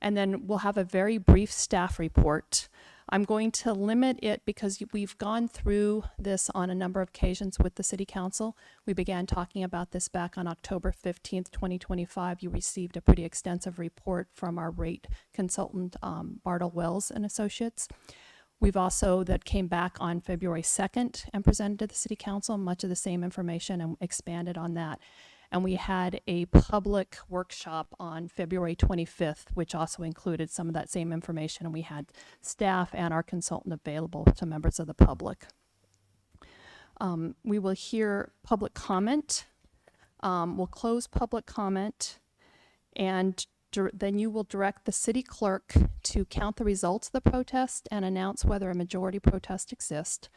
and then we'll have a very brief staff report. I'm going to limit it because we've gone through this on a number of occasions with the City Council. We began talking about this back on October 15th, 2025. You received a pretty extensive report from our rate consultant, Bartle Wells and Associates. We've also, that came back on February 2nd and presented to the City Council, much of the same information, and expanded on that. And we had a public workshop on February 25th, which also included some of that same information, and we had staff and our consultant available to members of the public. We will hear public comment. We'll close public comment, and then you will direct the city clerk to count the results of the protest and announce whether a majority protest exists.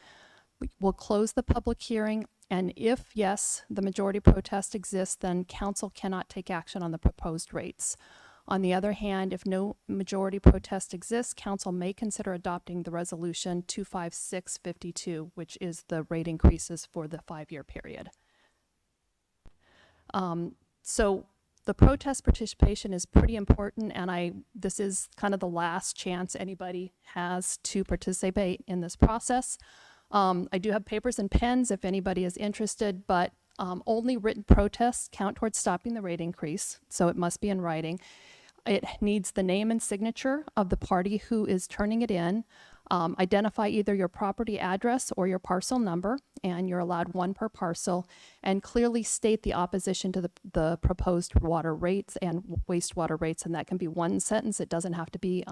We'll close the public hearing, and if, yes, the majority protest exists, then council cannot take action on the proposed rates. On the other hand, if no majority protest exists, council may consider adopting the resolution 25652, which is the rate increases for the 5-year period. So the protest participation is pretty important, and this is kind of the last chance anybody has to participate in this process. I do have papers and pens if anybody is interested, but only written protests count towards stopping the rate increase, so it must be in writing. It needs the name and signature of the party who is turning it in. Identify either your property address or your parcel number, and you're allowed 1 per parcel, and clearly state the opposition to the proposed water rates and wastewater rates, and that can be 1 sentence. It doesn't have to be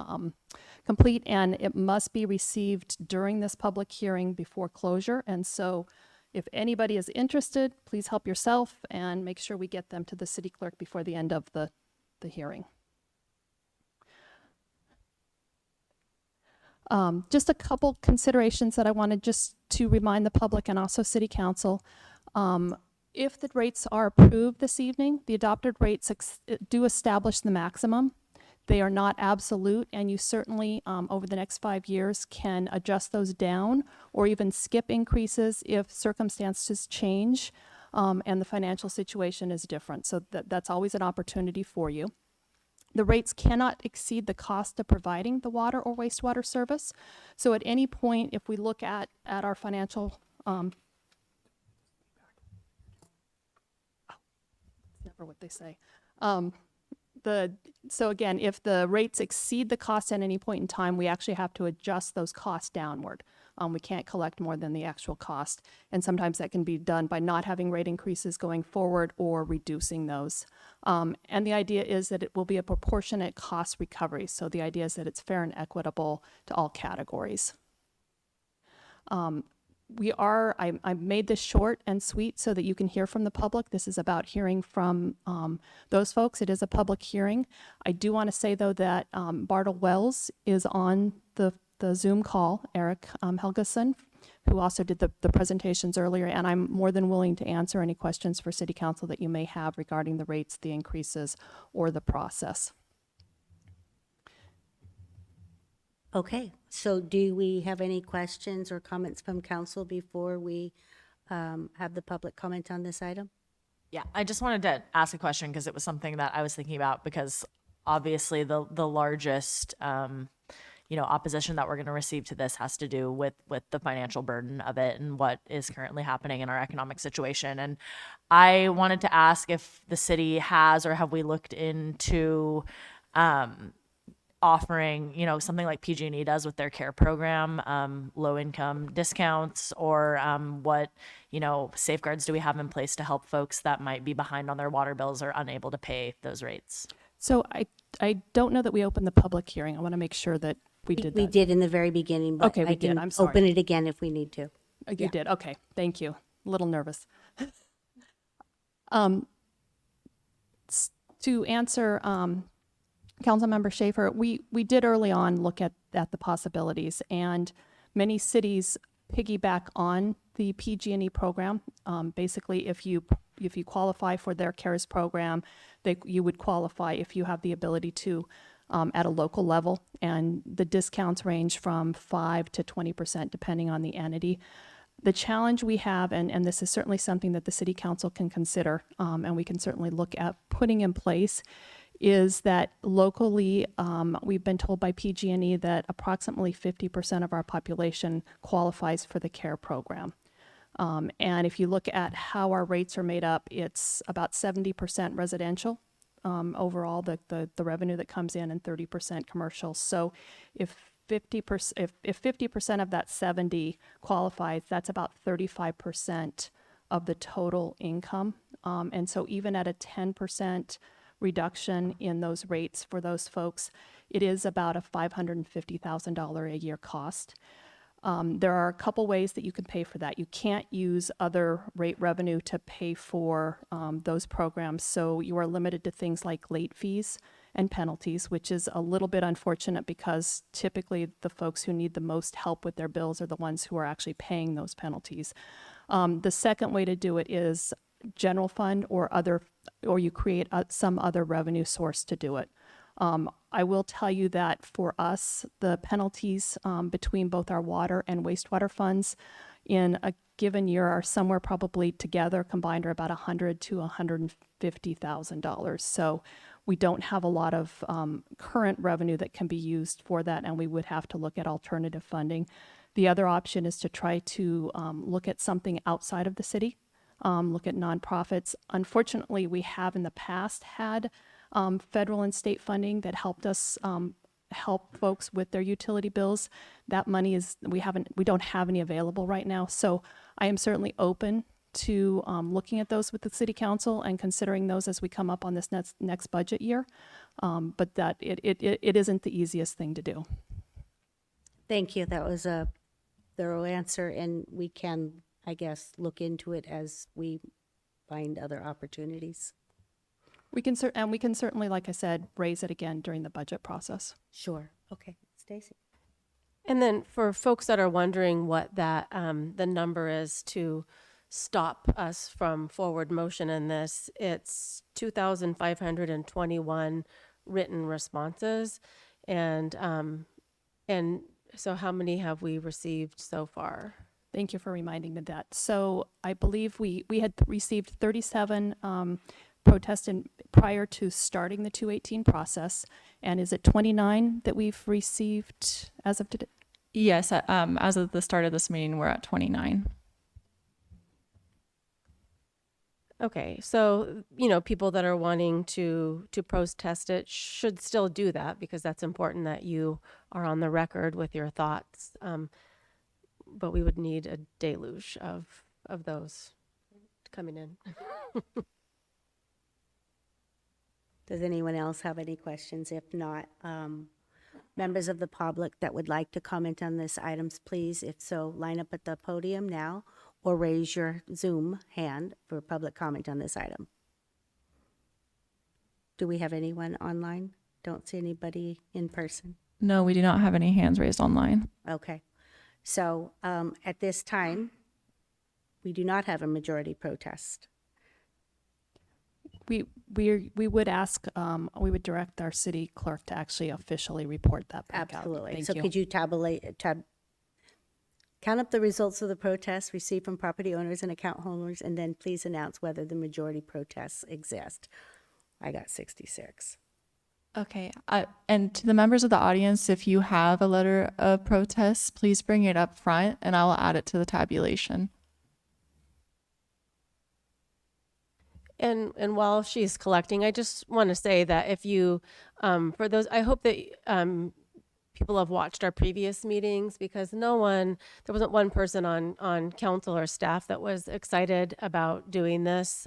complete, and it must be received during this public hearing before closure. And so if anybody is interested, please help yourself and make sure we get them to the city clerk before the end of the hearing. Just a couple considerations that I wanted just to remind the public and also City Council. If the rates are approved this evening, the adopted rates do establish the maximum. They are not absolute, and you certainly, over the next 5 years, can adjust those down or even skip increases if circumstances change and the financial situation is different. So that's always an opportunity for you. The rates cannot exceed the cost of providing the water or wastewater service. So at any point, if we look at our financial, it's never what they say. So again, if the rates exceed the cost at any point in time, we actually have to adjust those costs downward. We can't collect more than the actual cost. And sometimes that can be done by not having rate increases going forward or reducing those. And the idea is that it will be a proportionate cost recovery. So the idea is that it's fair and equitable to all categories. I made this short and sweet so that you can hear from the public. This is about hearing from those folks. It is a public hearing. I do want to say, though, that Bartle Wells is on the Zoom call, Eric Helgeson, who also did the presentations earlier, and I'm more than willing to answer any questions for City Council that you may have regarding the rates, the increases, or the process. Okay, so do we have any questions or comments from council before we have the public comment on this item? Yeah, I just wanted to ask a question because it was something that I was thinking about, because obviously the largest opposition that we're going to receive to this has to do with the financial burden of it and what is currently happening in our economic situation. And I wanted to ask if the city has, or have we looked into offering, something like PG&E does with their care program, low income discounts, or what, safeguards do we have in place to help folks that might be behind on their water bills or unable to pay those rates? So I don't know that we opened the public hearing. I want to make sure that we did that. We did in the very beginning, but okay, we did. I'm sorry. Open it again if we need to. You did. Okay. Thank you. A little nervous. To answer Councilmember Schaefer, we did early on look at the possibilities, and many cities piggyback on the PG&E program. Basically, if you qualify for their CARES program, you would qualify if you have the ability to at a local level, and the discounts range from 5 to 20% depending on the entity. The challenge we have, and this is certainly something that the City Council can consider, and we can certainly look at putting in place, is that locally, we've been told by PG&E that approximately 50% of our population qualifies for the CARE program. And if you look at how our rates are made up, it's about 70% residential overall, the revenue that comes in, and 30% commercial. So if if 50% of that 70 qualifies, that's about 35% of the total income. And so even at a 10% reduction in those rates for those folks, it is about a $550,000 a year cost. There are a couple ways that you can pay for that. You can't use other rate revenue to pay for those programs, so you are limited to things like late fees and penalties, which is a little bit unfortunate because typically the folks who need the most help with their bills are the ones who are actually paying those penalties. The second way to do it is general fund or you create some other revenue source to do it. I will tell you that for us, the penalties between both our water and wastewater funds in a given year are somewhere probably together combined are about $100,000 to $150,000. So we don't have a lot of current revenue that can be used for that, and we would have to look at alternative funding. The other option is to try to look at something outside of the city, look at nonprofits. Unfortunately, we have in the past had federal and state funding that helped us help folks with their utility bills. That money we don't have any available right now. So I am certainly open to looking at those with the city council and considering those as we come up on this next budget year. But that it isn't the easiest thing to do. Thank you. That was a thorough answer, and we can, I guess, look into it as we find other opportunities. We can certainly, like I said, raise it again during the budget process. Sure. Okay. Stacy. And then for folks that are wondering what that the number is to stop us from forward motion in this, it's 2,521 written responses, and so how many have we received so far? Thank you for reminding me that. So I believe we had received 37 protests prior to starting the 218 process, and is it 29 that we've received as of today? Yes, as of the start of this meeting, we're at 29. Okay, so people that are wanting to protest it should still do that, because that's important that you are on the record with your thoughts. But we would need a deluge of those coming in. Does anyone else have any questions? If not, members of the public that would like to comment on this items, please, if so, line up at the podium now or raise your Zoom hand for public comment on this item. Do we have anyone online? Don't see anybody in person. No, we do not have any hands raised online. Okay. So at this time, we do not have a majority protest. We would ask, we would direct our city clerk to actually officially report that back out. Absolutely. Thank So you. could you count up the results of the protests received from property owners and account holders, and then please announce whether the majority protests exist. I got 66. Okay, and to the members of the audience, if you have a letter of protest, please bring it up front and I will add it to the tabulation. And while she's collecting, I just want to say that if you, for those, I hope that people have watched our previous meetings, because there wasn't one person on council or staff that was excited about doing this.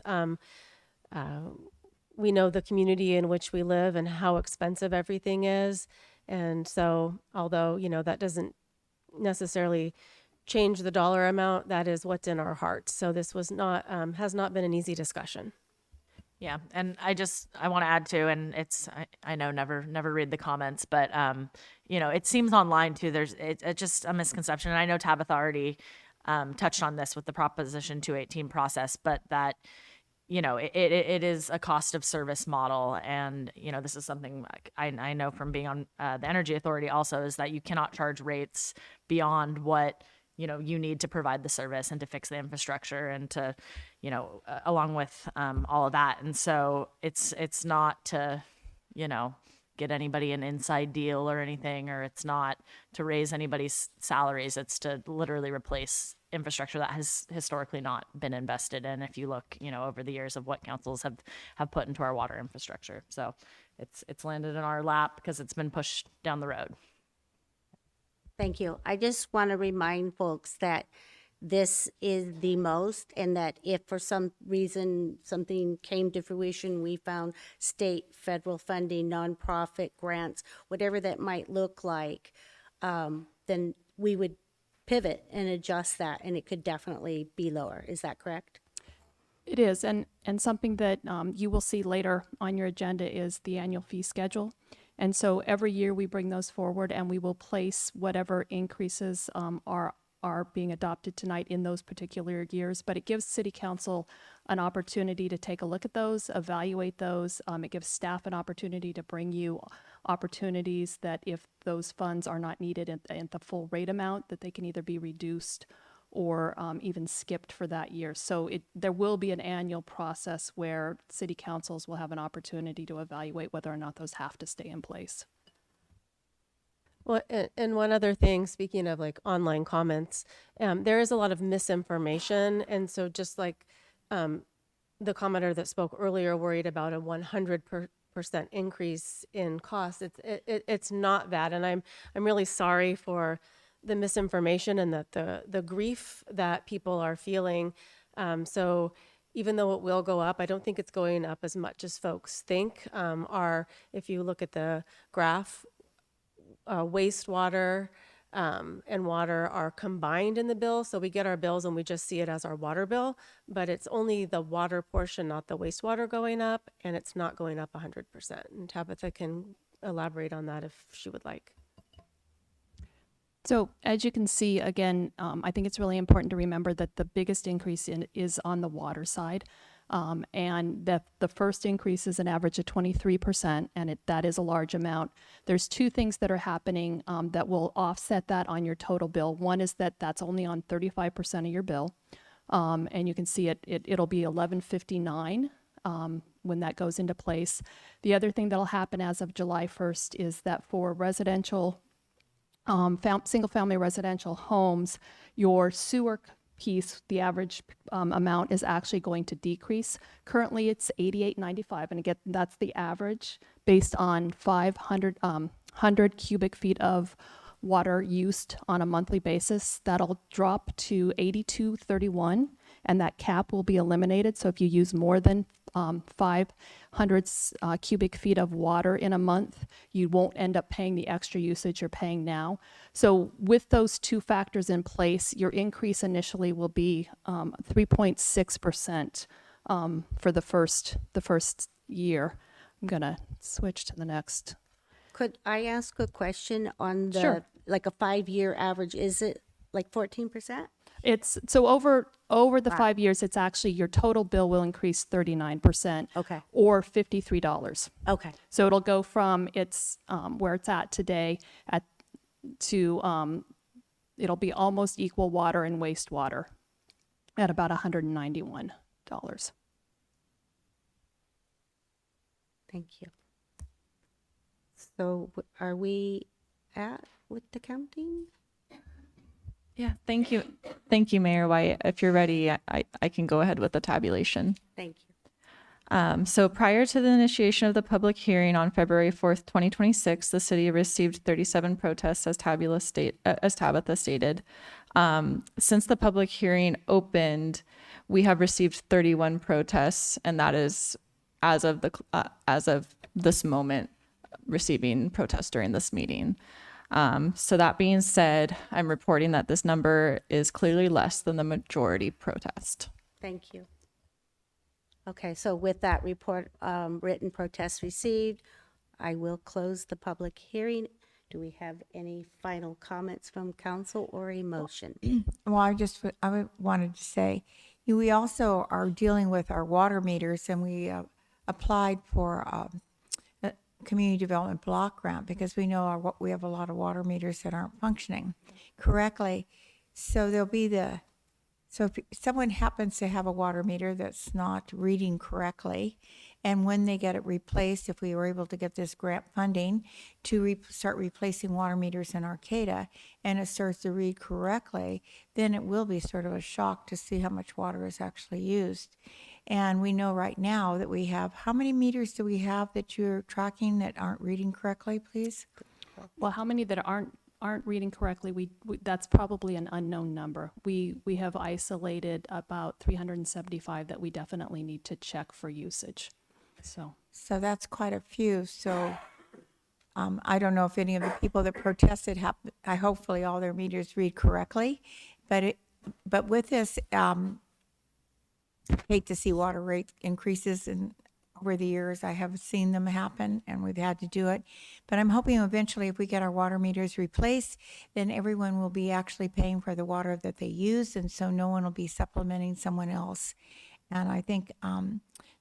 We know the community in which we live and how expensive everything is. And so, although, that doesn't necessarily change the dollar amount, that is what's in our hearts. So this was not, has not been an easy discussion. Yeah, and I want to add too, and I know never read the comments, but it seems online too. It's just a misconception, and I know Tabitha already touched on this with the Proposition 218 process, but that it is a cost of service model, and this is something I know from being on the Energy Authority also, is that you cannot charge rates beyond what you need to provide the service and to fix the infrastructure and to, along with all of that. And so it's not to, get anybody an inside deal or anything, or it's not to raise anybody's salaries. It's to literally replace infrastructure that has historically not been invested in. If you look, over the years of what councils have put into our water infrastructure. So it's landed in our lap because it's been pushed down the road. Thank you. I just want to remind folks that this is the most, and that if for some reason something came to fruition, we found state, federal funding, nonprofit grants, whatever that might look like, then we would pivot and adjust that, and it could definitely be lower. Is that correct? It is, and something that you will see later on your agenda is the annual fee schedule. And so every year we bring those forward, and we will place whatever increases are being adopted tonight in those particular years. But it gives City Council an opportunity to take a look at those, evaluate those. It gives staff an opportunity to bring you opportunities that if those funds are not needed at the full rate amount, that they can either be reduced or even skipped for that year. So there will be an annual process where city councils will have an opportunity to evaluate whether or not those have to stay in place. Well, and one other thing, speaking of like online comments, there is a lot of misinformation. And so just like the commenter that spoke earlier worried about a 100% increase in cost, it's not that. And I'm really sorry for the misinformation and that the grief that people are feeling. So even though it will go up, I don't think it's going up as much as folks think. If you look at the graph, wastewater and water are combined in the bill. So we get our bills and we just see it as our water bill, but it's only the water portion, not the wastewater going up, and it's not going up 100%. And Tabitha can elaborate on that if she would like. So as you can see, again, I think it's really important to remember that the biggest increase is on the water side. And that the first increase is an average of 23%, and that is a large amount. There's two things that are happening that will offset that on your total bill. One is that that's only on 35% of your bill, and you can see it'll be $11.59 when that goes into place. The other thing that'll happen as of July 1st is that for residential, single-family residential homes, your sewer piece, the average amount is actually going to decrease. Currently, it's $88.95, and again, that's the average based on 100 cubic feet of water used on a monthly basis. That'll drop to $82.31, and that cap will be eliminated. So if you use more than 500 cubic feet of water in a month, you won't end up paying the extra usage you're paying now. So with those two factors in place, your increase initially will be 3.6% for the first year. I'm gonna switch to the next. Could I ask a question on Sure. like a 5-year average? Is it like 14%? It's so over the Wow. 5 years, it's actually your total bill will increase 39%. Okay. Or $53. Okay. So it'll go from where it's at today to it'll be almost equal water and wastewater at about $191. Thank you. So are we with the counting? Yeah, thank you. Thank you, Mayor White. If you're ready, I can go ahead with the tabulation. Thank you. So prior to the initiation of the public hearing on February 4th, 2026, the city received 37 protests as Tabitha stated. Since the public hearing opened, we have received 31 protests, and that is as of this moment receiving protests during this meeting. So that being said, I'm reporting that this number is clearly less than the majority protest. Thank you. Okay, so with that report, written protest received, I will close the public hearing. Do we have any final comments from council or a motion? Well, I wanted to say, we also are dealing with our water meters, and we applied for a community development block grant because we know we have a lot of water meters that aren't functioning correctly. So if someone happens to have a water meter that's not reading correctly, and when they get it replaced, if we were able to get this grant funding to start replacing water meters in Arcata, and it starts to read correctly, then it will be sort of a shock to see how much water is actually used. And we know right now that we have, how many meters do we have that you're tracking that aren't reading correctly, please? Well, how many that aren't aren't reading correctly, that's probably an unknown number. We have isolated about 375 that we definitely need to check for usage. So that's quite a few. So I don't know if any of the people that protested have, hopefully all their meters read correctly, but with this, hate to see water rate increases and over the years, I have seen them happen and we've had to do it. But I'm hoping eventually if we get our water meters replaced, then everyone will be actually paying for the water that they use. And so no one will be supplementing someone else. And I think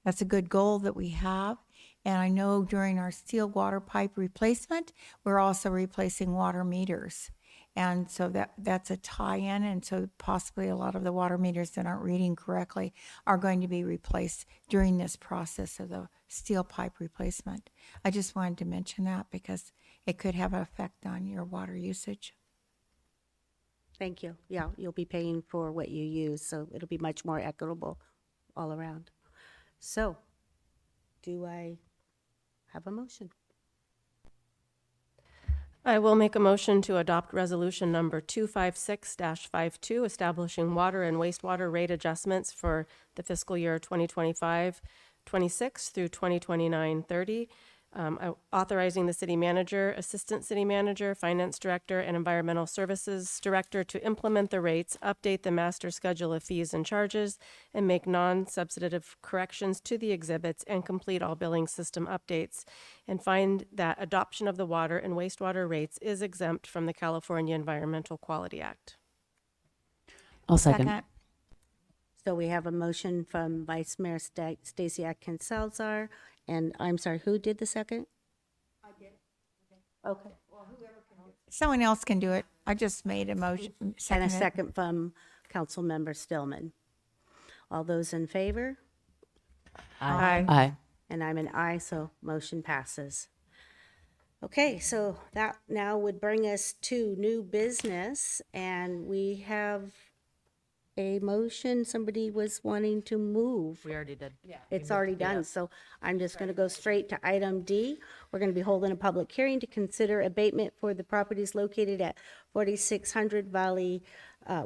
that's a good goal that we have. And I know during our steel water pipe replacement, we're also replacing water meters. And so that's a tie-in. And so possibly a lot of the water meters that aren't reading correctly are going to be replaced during this process of the steel pipe replacement. I just wanted to mention that because it could have an effect on your water usage. Thank you. Yeah, you'll be paying for what you use, so it'll be much more equitable all around. So, do I have a motion? I will make a motion to adopt resolution number 256-52, establishing water and wastewater rate adjustments for the fiscal year 2025-26 through 2029-30, authorizing the city manager, assistant city manager, finance director, and environmental services director to implement the rates, update the master schedule of fees and charges, and make non-substantive corrections to the exhibits and complete all billing system updates, and find that adoption of the water and wastewater rates is exempt from the California Environmental Quality Act. I'll second. So we have a motion from Vice Mayor Stacy Atkins Salzar, and I'm sorry, who did the second? I did. Okay. Someone else can do it. I just made a motion. And a second from Councilmember Stillman. All those in favor? Aye. Aye. And I'm an aye, so motion passes. Okay, so that now would bring us to new business, and we have a motion somebody was wanting to move. We already did. It's already done, so I'm just going to go straight to item D. We're going to be holding a public hearing to consider abatement for the properties located at 4600 Valley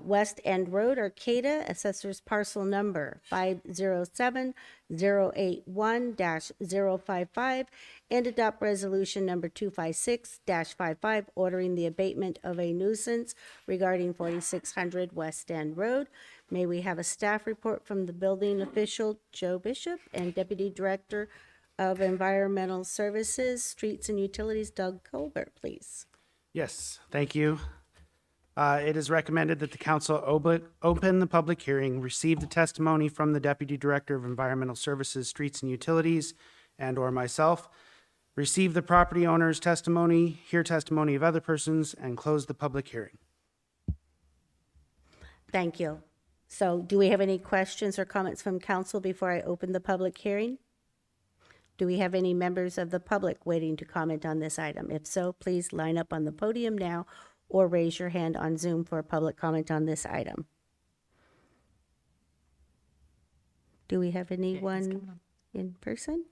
West End Road, Arcata, assessor's parcel number 507-081-055, and adopt resolution number 256-55, ordering the abatement of a nuisance regarding 4600 West End Road. May we have a staff report from the building official, Joe Bishop, and Deputy Director of Environmental Services, Streets and Utilities, Doug Colbert, please. Yes, thank you. It is recommended that the council open the public hearing, receive the testimony from the Deputy Director of Environmental Services, Streets and Utilities, and/or myself, receive the property owner's testimony, hear testimony of other persons, and close the public hearing. Thank you. So do we have any questions or comments from council before I open the public hearing? Do we have any members of the public waiting to comment on this item? If so, please line up on the podium now or raise your hand on Zoom for a public comment on this item. Do we have anyone in person?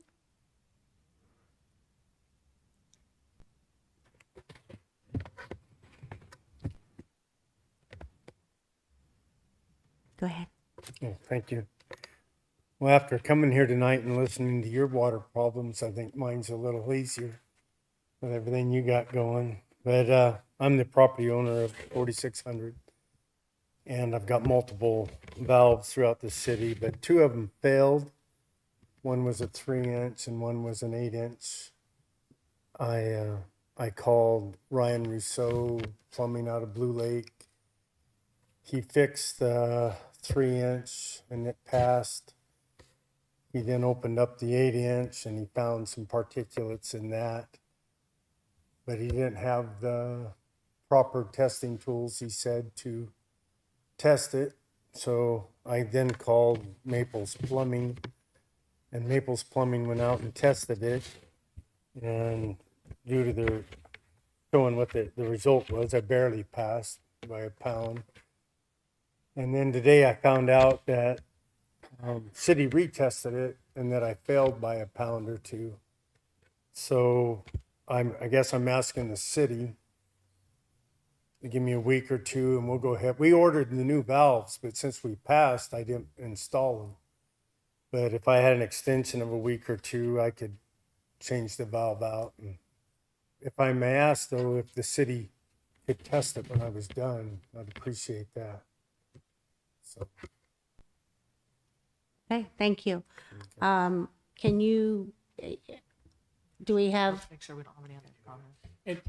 Go ahead. Oh, thank you. Well, after coming here tonight and listening to your water problems, I think mine's a little easier with everything you got going. But I'm the property owner of 4600, and I've got multiple valves throughout the city, but two of them failed. One was a 3-inch and one was an 8-inch. I called Ryan Rousseau Plumbing out of Blue Lake. He fixed the 3-inch and it passed. He then opened up the 8-inch and he found some particulates in that. But he didn't have the proper testing tools, he said, to test it. So I then called Maples Plumbing, and Maples Plumbing went out and tested it. And due to their showing what the result was, I barely passed by a pound. And then today I found out that city retested it and that I failed by a pound or two. So I guess I'm asking the city give me a week or two and we'll go ahead. We ordered the new valves, but since we passed, I didn't install them. But if I had an extension of a week or two, I could change the valve out. And if I may ask, though, if the city could test it when I was done, I'd appreciate that. So. Okay, thank you. Can you, do we have, Make sure we don't have any other comments.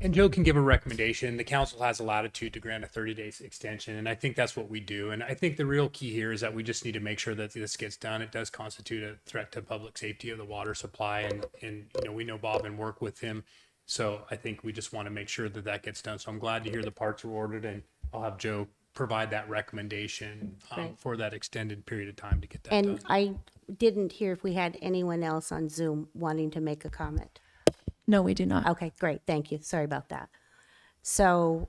And Joe can give a recommendation. The council has a latitude to grant a 30-day extension, and I think that's what we do. And I think the real key here is that we just need to make sure that this gets done. It does constitute a threat to public safety of the water supply, and you know, we know Bob and work with him. So I think we just want to make sure that that gets done. So I'm glad to hear the parts were ordered, and I'll have Joe provide that recommendation Right. for that extended period of time to get that and done. I didn't hear if we had anyone else on Zoom wanting to make a comment. No, we do not. Okay, great, thank you. Sorry about that. So,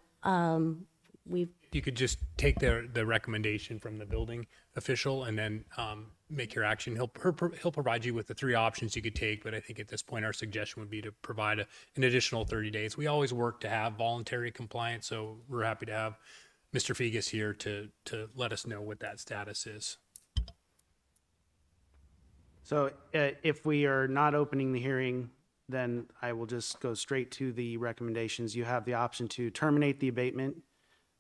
we've, You could just take the recommendation from the building official and then make your action. He'll provide you with the 3 options you could take, but I think at this point our suggestion would be to provide an additional 30 days. We always work to have voluntary compliance, so we're happy to have Mr. Fegas here to let us know what that status is. So if we are not opening the hearing, then I will just go straight to the recommendations. You have the option to terminate the abatement,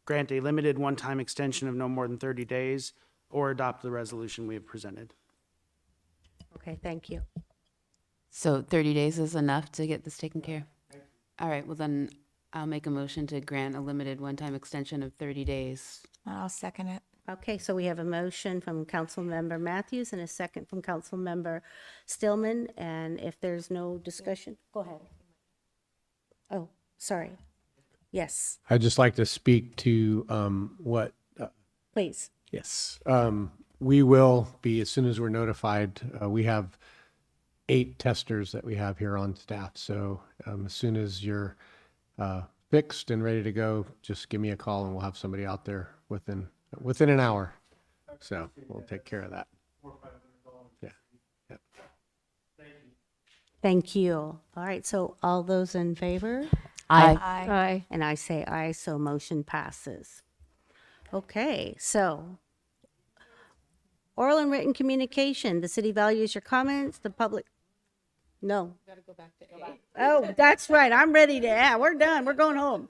grant a limited one-time extension of no more than 30 days, or adopt the resolution we have presented. okay, thank you. So 30 days is enough to get this taken care of? All right, well then I'll make a motion to grant a limited one-time extension of 30 days. I'll second it. Okay, so we have a motion from Councilmember Matthews and a second from Councilmember Stillman, and if there's no discussion, go ahead. Oh, sorry. Yes, I'd just like to speak to what, please. yes, we will be, as soon as we're notified, we have 8 testers that we have here on staff. So as soon as you're fixed and ready to go, just give me a call and we'll have somebody out there within an hour. So we'll take care of that. Yeah. Yep. Thank you. All right, so all those in favor? Aye. Aye. And I say aye, so motion passes. Okay, so oral and written communication. The city values your comments, the public, no. Oh, that's right, I'm ready to, yeah, we're done, we're going home.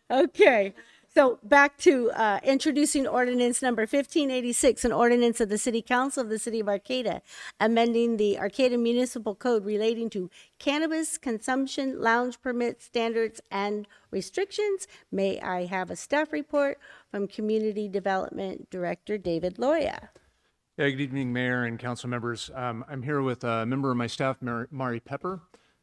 Okay, so back to introducing ordinance number 1586, an ordinance of the City Council of the City of Arcata, amending the Arcata Municipal Code relating to cannabis consumption, lounge permit standards, and restrictions. May I have a staff report from Community Development Director David Loya? Yeah, good evening, Mayor and council members. I'm here with a member of my staff, Mari Pepper,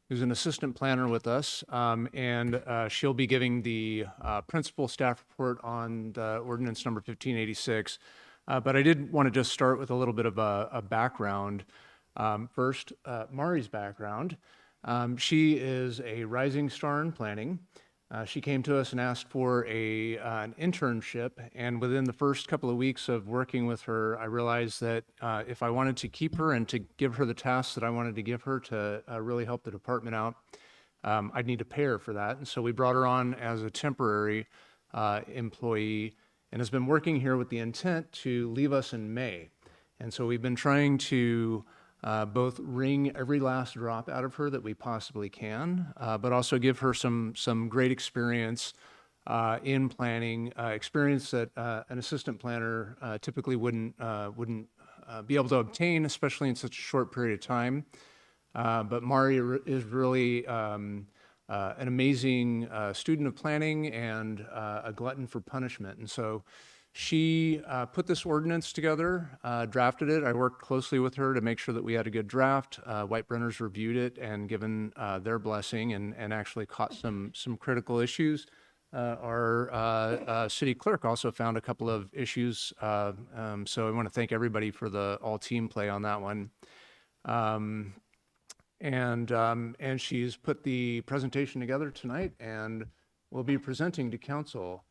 who's an assistant planner with us, and she'll be giving the principal staff report on the ordinance number 1586. But I did want to just start with a little bit of a background. First, Mari's background. She is a rising star in planning. She came to us and asked for an internship, and within the first couple of weeks of working with her, I realized that if I wanted to keep her and to give her the tasks that I wanted to give her to really help the department out, I'd need to pay her for that. And so we brought her on as a temporary employee and has been working here with the intent to leave us in May. And so we've been trying to both wring every last drop out of her that we possibly can, but also give her some great experience in planning, experience that an assistant planner typically wouldn't be able to obtain, especially in such a short period of time. But Mari is really an amazing student of planning and a glutton for punishment. And so she put this ordinance together, drafted it. I worked closely with her to make sure that we had a good draft. White Brenners reviewed it and given their blessing and actually caught some critical issues. Our city clerk also found a couple of issues. So I want to thank everybody for the all team play on that one. And she's put the presentation together tonight and will be presenting to council.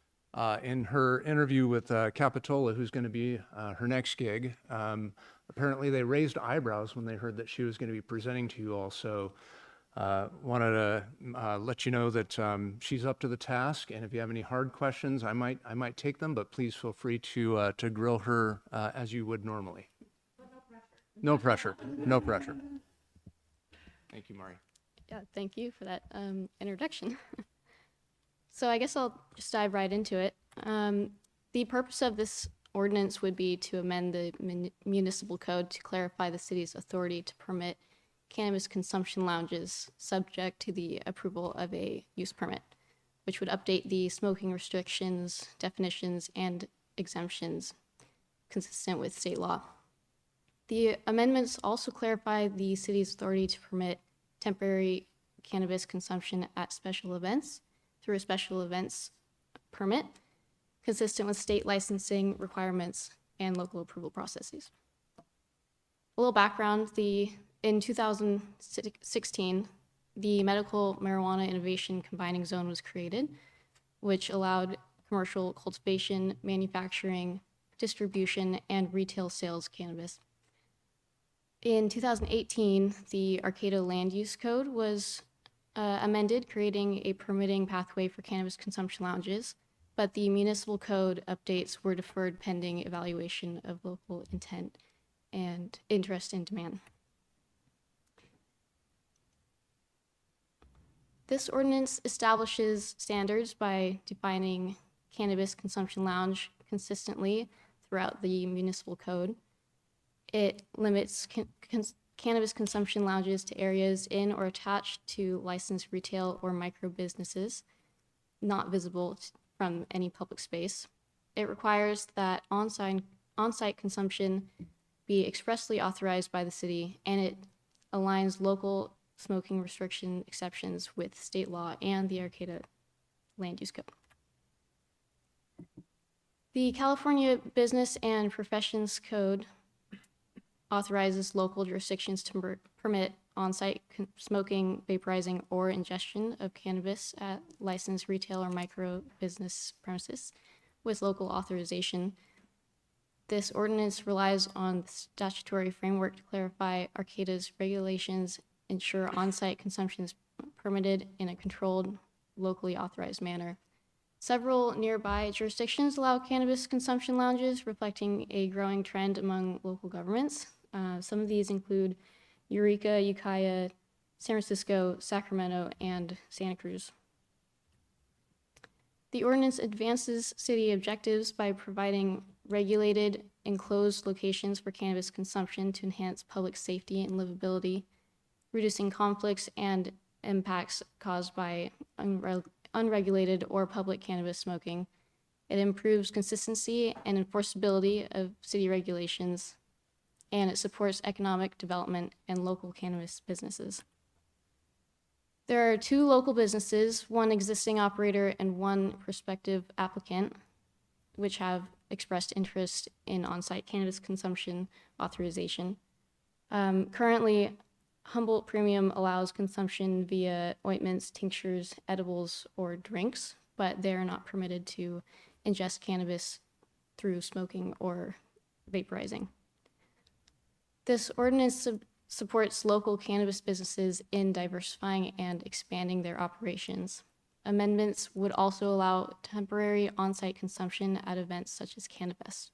In her interview with Capitola, who's going to be her next gig, apparently they raised eyebrows when they heard that she was going to be presenting to you all. So wanted to let you know that she's up to the task, and if you have any hard questions, I might take them, but please feel free to grill her as you would normally. No pressure. No pressure. Thank you, Mari. Yeah, thank you for that introduction. So I guess I'll just dive right into it. The purpose of this ordinance would be to amend the municipal code to clarify the city's authority to permit cannabis consumption lounges subject to the approval of a use permit, which would update the smoking restrictions, definitions, and exemptions consistent with state law. The amendments also clarify the city's authority to permit temporary cannabis consumption at special events through a special events permit, consistent with state licensing requirements and local approval processes. A little background, in 2016, the Medical Marijuana Innovation Combining Zone was created, which allowed commercial cultivation, manufacturing, distribution, and retail sales of cannabis. In 2018, the Arcata Land Use Code was amended, creating a permitting pathway for cannabis consumption lounges, but the municipal code updates were deferred pending evaluation of local intent and interest and demand. This ordinance establishes standards by defining cannabis consumption lounge consistently throughout the municipal code. It limits cannabis consumption lounges to areas in or attached to licensed retail or micro businesses, not visible from any public space. It requires that on-site consumption be expressly authorized by the city, and it aligns local smoking restriction exceptions with state law and the Arcata Land Use Code. The California Business and Professions Code authorizes local jurisdictions to permit on-site smoking, vaporizing, or ingestion of cannabis at licensed retail or micro business premises with local authorization. This ordinance relies on the statutory framework to clarify Arcata's regulations, ensure on-site consumption is permitted in a controlled, locally authorized manner. Several nearby jurisdictions allow cannabis consumption lounges, reflecting a growing trend among local governments. Some of these include Eureka, Ukiah, San Francisco, Sacramento, and Santa Cruz. The ordinance advances city objectives by providing regulated, enclosed locations for cannabis consumption to enhance public safety and livability, reducing conflicts and impacts caused by unregulated or public cannabis smoking. It improves consistency and enforceability of city regulations, and it supports economic development and local cannabis businesses. There are 2 local businesses, 1 existing operator and 1 prospective applicant, which have expressed interest in on-site cannabis consumption authorization. Currently, Humboldt Premium allows consumption via ointments, tinctures, edibles, or drinks, but they're not permitted to ingest cannabis through smoking or vaporizing. This ordinance supports local cannabis businesses in diversifying and expanding their operations. Amendments would also allow temporary on-site consumption at events such as CannaFest.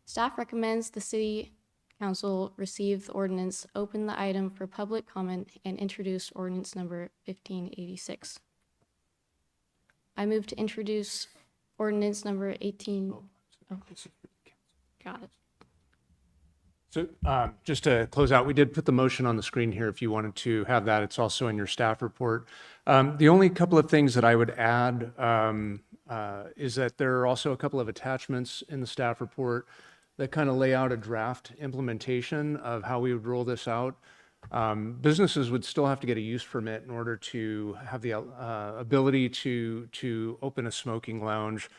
Staff recommends the City Council receive the ordinance, open the item for public comment, and introduce ordinance number 1586. I move to introduce ordinance number 18. Oh, got it. So just to close out, we did put the motion on the screen here if you wanted to have that. It's also in your staff report. The only couple of things that I would add is that there are also a couple of attachments in the staff report that kind of lay out a draft implementation of how we would roll this out. Businesses would still have to get a use permit in order to have the ability to open a smoking lounge.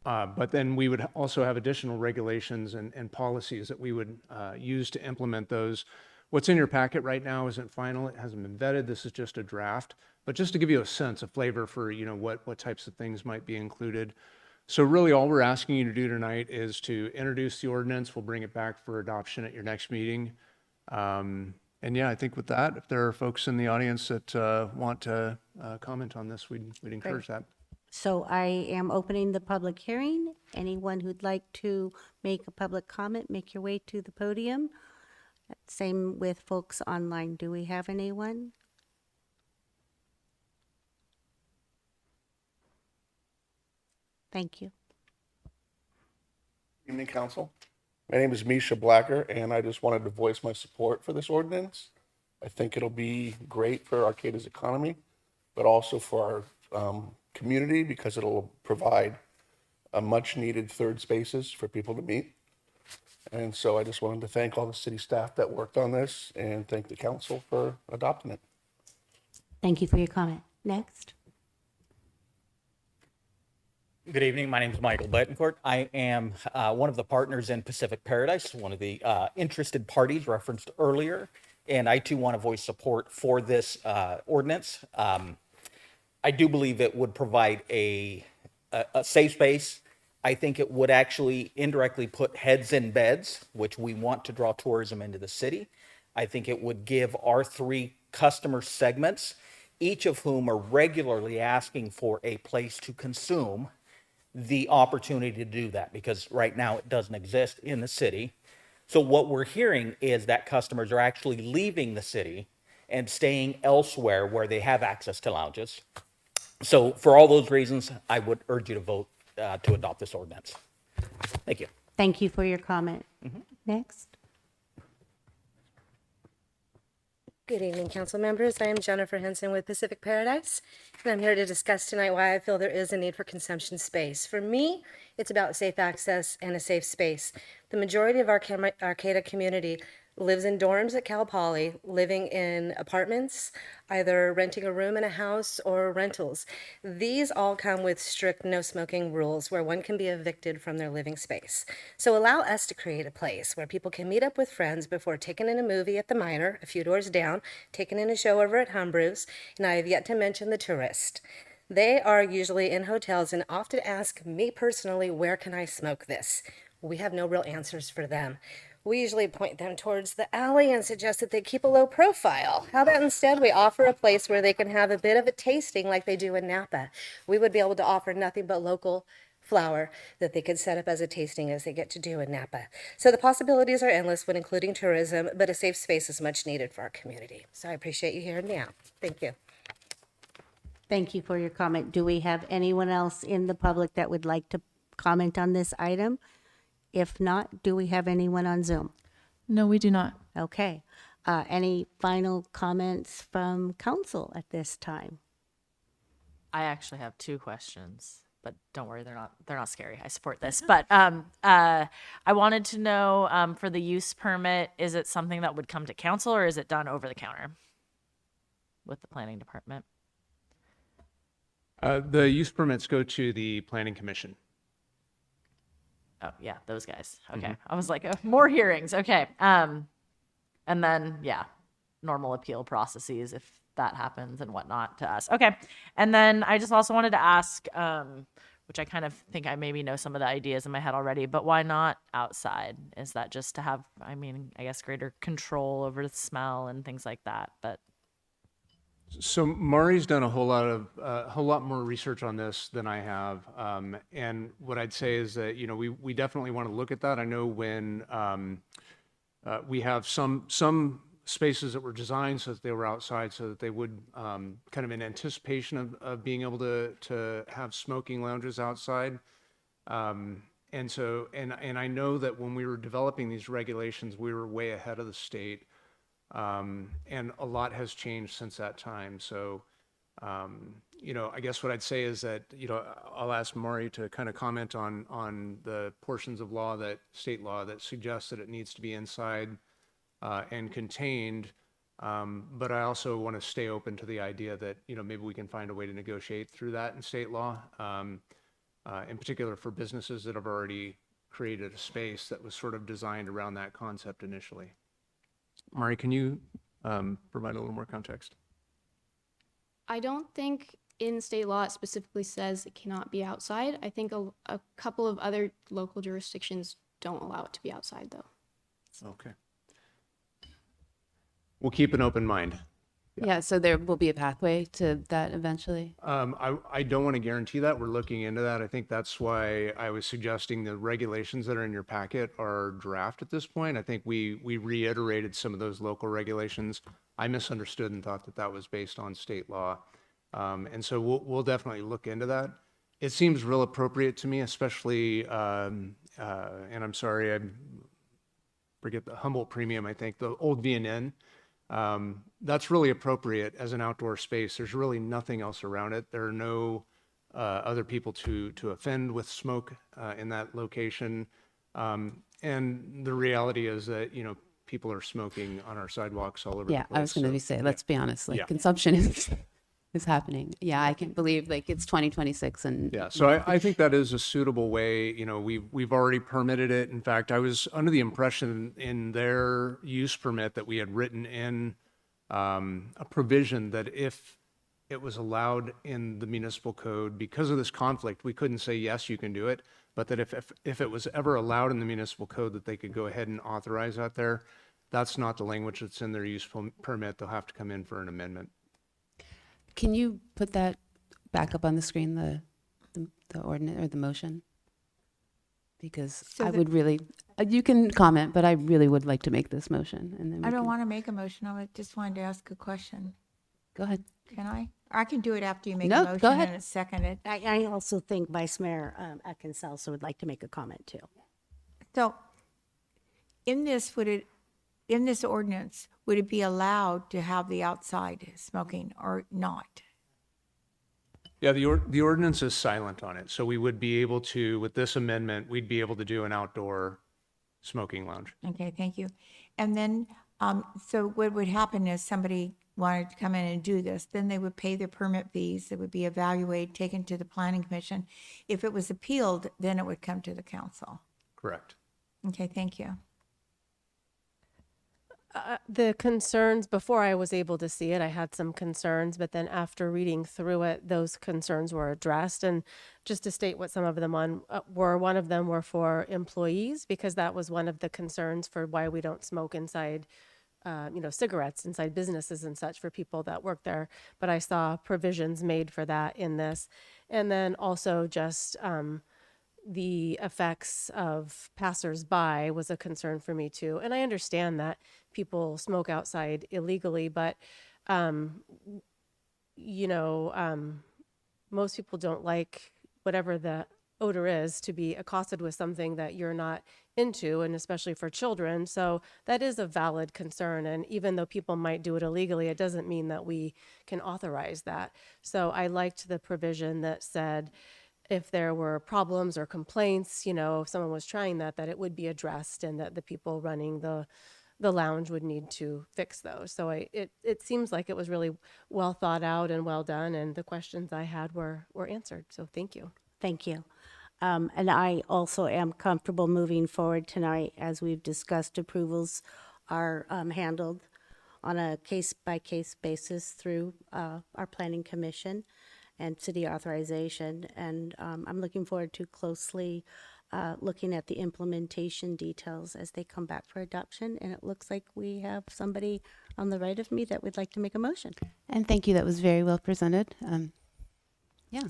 But then we would also have additional regulations and policies that we would use to implement those. What's in your packet right now isn't final. It hasn't been vetted. This is just a draft. But just to give you a sense, a flavor for what types of things might be included. So really all we're asking you to do tonight is to introduce the ordinance. We'll bring it back for adoption at your next meeting. And yeah, I think with that, if there are folks in the audience that want to comment on this, we'd encourage that. So I am opening the public hearing. Anyone who'd like to make a public comment, make your way to the podium. Same with folks online. Do we have anyone? Thank you. Evening, Council. My name is Misha Blacker, and I just wanted to voice my support for this ordinance. I think it'll be great for Arcata's economy, but also for our community because it'll provide a much-needed third spaces for people to meet. And so I just wanted to thank all the city staff that worked on this and thank the council for adopting it. Thank you for your comment. Next. Good evening. My name is Michael Betancourt. I am one of the partners in Pacific Paradise, one of the interested parties referenced earlier, and I too want to voice support for this ordinance. I do believe it would provide a safe space. I think it would actually indirectly put heads in beds, which we want to draw tourism into the city. I think it would give our 3 customer segments, each of whom are regularly asking for a place to consume, the opportunity to do that, because right now it doesn't exist in the city. So what we're hearing is that customers are actually leaving the city and staying elsewhere where they have access to lounges. So for all those reasons, I would urge you to vote to adopt this ordinance. Thank you. Thank you for your comment. Next. Good evening, council members. I am Jennifer Henson with Pacific Paradise, and I'm here to discuss tonight why I feel there is a need for consumption space. For me, it's about safe access and a safe space. The majority of our Arcata community lives in dorms at Cal Poly, living in apartments, either renting a room in a house or rentals. These all come with strict no smoking rules where one can be evicted from their living space. So allow us to create a place where people can meet up with friends before taking in a movie at the Minor, a few doors down, taking in a show over at Humbrew's, and I have yet to mention the Tourist. They are usually in hotels and often ask me personally, where can I smoke this? We have no real answers for them. We usually point them towards the alley and suggest that they keep a low profile. How about instead we offer a place where they can have a bit of a tasting like they do in Napa? We would be able to offer nothing but local flower that they could set up as a tasting as they get to do in Napa. So the possibilities are endless when including tourism, but a safe space is much needed for our community. So I appreciate you hearing me out. Thank you. Thank you for your comment. Do we have anyone else in the public that would like to comment on this item? If not, do we have anyone on Zoom? No, we do not. Okay. Any final comments from council at this time? I actually have 2 questions, but don't worry, they're not scary. I support this. But I wanted to know for the use permit, is it something that would come to council or is it done over the counter with the planning department? The use permits go to the Planning Commission. Oh, yeah, those guys. Okay. I was like, more hearings. Okay. And then, yeah, normal appeal processes if that happens and whatnot to us. Okay. And then I just also wanted to ask, which I kind of think I maybe know some of the ideas in my head already, but why not outside? Is that just to have, I guess, greater control over the smell and things like that? But So Mari's done a whole lot more research on this than I have, and what I'd say is that we definitely want to look at that. I know when we have some spaces that were designed so that they were outside, so that they would kind of in anticipation of being able to have smoking lounges outside, and so I know that when we were developing these regulations, we were way ahead of the state. And a lot has changed since that time. So, I guess what I'd say is that, I'll ask Mari to kind of comment on the portions of state law that suggests that it needs to be inside and contained. But I also want to stay open to the idea that, maybe we can find a way to negotiate through that in state law, in particular for businesses that have already created a space that was sort of designed around that concept initially. Mari, can you provide a little more context? I don't think in state law it specifically says it cannot be outside. I think a couple of other local jurisdictions don't allow it to be outside, though. Okay. we'll keep an open mind. Yeah, so there will be a pathway to that eventually. I don't want to guarantee that. We're looking into that. I think that's why I was suggesting the regulations that are in your packet are draft at this point. I think we reiterated some of those local regulations. I misunderstood and thought that that was based on state law. And so we'll definitely look into that. It seems real appropriate to me, especially, and I'm sorry, I forget the Humboldt Premium, I think, the old V&N. That's really appropriate as an outdoor space. There's really nothing else around it. There are no other people to offend with smoke in that location. And the reality is that, you know, people are smoking on our sidewalks all over the Yeah, place. I was going to say, let's be honest, like Yeah. consumption is happening. Yeah, I can't believe like it's 2026 and Yeah, so I think that is a suitable way. You know, we've already permitted it. In fact, I was under the impression in their use permit that we had written in a provision that if it was allowed in the municipal code, because of this conflict, we couldn't say, yes, you can do it, but that if it was ever allowed in the municipal code, that they could go ahead and authorize that there. That's not the language that's in their use permit. They'll have to come in for an amendment. Can you put that back up on the screen, the ordinance or the motion? Because So I the- would really, you can comment, but I really would like to make this motion and then we I don't can- want to make a motion. just wanted to ask a question. Go ahead. Can I? Or I can do it after you make No, a go motion ahead. and it's seconded. I also think Vice Mayor Atkins also would like to make a comment too. So in this, in this ordinance, would it be allowed to have the outside smoking or not? Yeah, the ordinance is silent on it, so we would be able to, with this amendment, we'd be able to do an outdoor smoking lounge. Okay, thank you. And then, so what would happen is somebody wanted to come in and do this, then they would pay their permit fees, it would be evaluated, taken to the planning commission. If it was appealed, then it would come to the council. Correct. Okay, thank you. The concerns, before I was able to see it, I had some concerns, but then after reading through it, those concerns were addressed. And just to state what some of them were, one of them were for employees, because that was one of the concerns for why we don't smoke inside, cigarettes inside businesses and such for people that work there. But I saw provisions made for that in this. And then also just the effects of passersby was a concern for me too. And I understand that people smoke outside illegally, but most people don't like whatever the odor is to be accosted with something that you're not into, and especially for children. So that is a valid concern. And even though people might do it illegally, it doesn't mean that we can authorize that. So I liked the provision that said, if there were problems or complaints, if someone was trying that it would be addressed and that the people running the lounge would need to fix those. So it seems like it was really well thought out and well done, and the questions I had were answered. So thank you. Thank you. And I also am comfortable moving forward tonight. As we've discussed, approvals are handled on a case-by-case basis through our planning commission and city authorization. And I'm looking forward to closely looking at the implementation details as they come back for adoption. And it looks like we have somebody on the right of me that would like to make a motion. And thank you. That was very well presented. Yeah.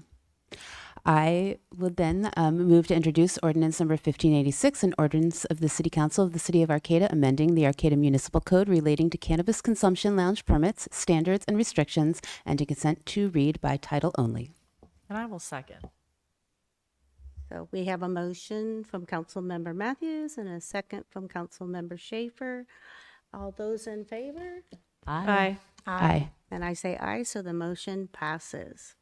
I would then move to introduce ordinance number 1586, an ordinance of the City Council of the City of Arcata amending the Arcata Municipal Code relating to cannabis consumption lounge permits, standards, and restrictions, and to consent to read by title only. And I will second. So we have a motion from Councilmember Matthews and a second from Councilmember Schaefer. All those in favor? Aye. Aye. And I say aye, so the motion passes.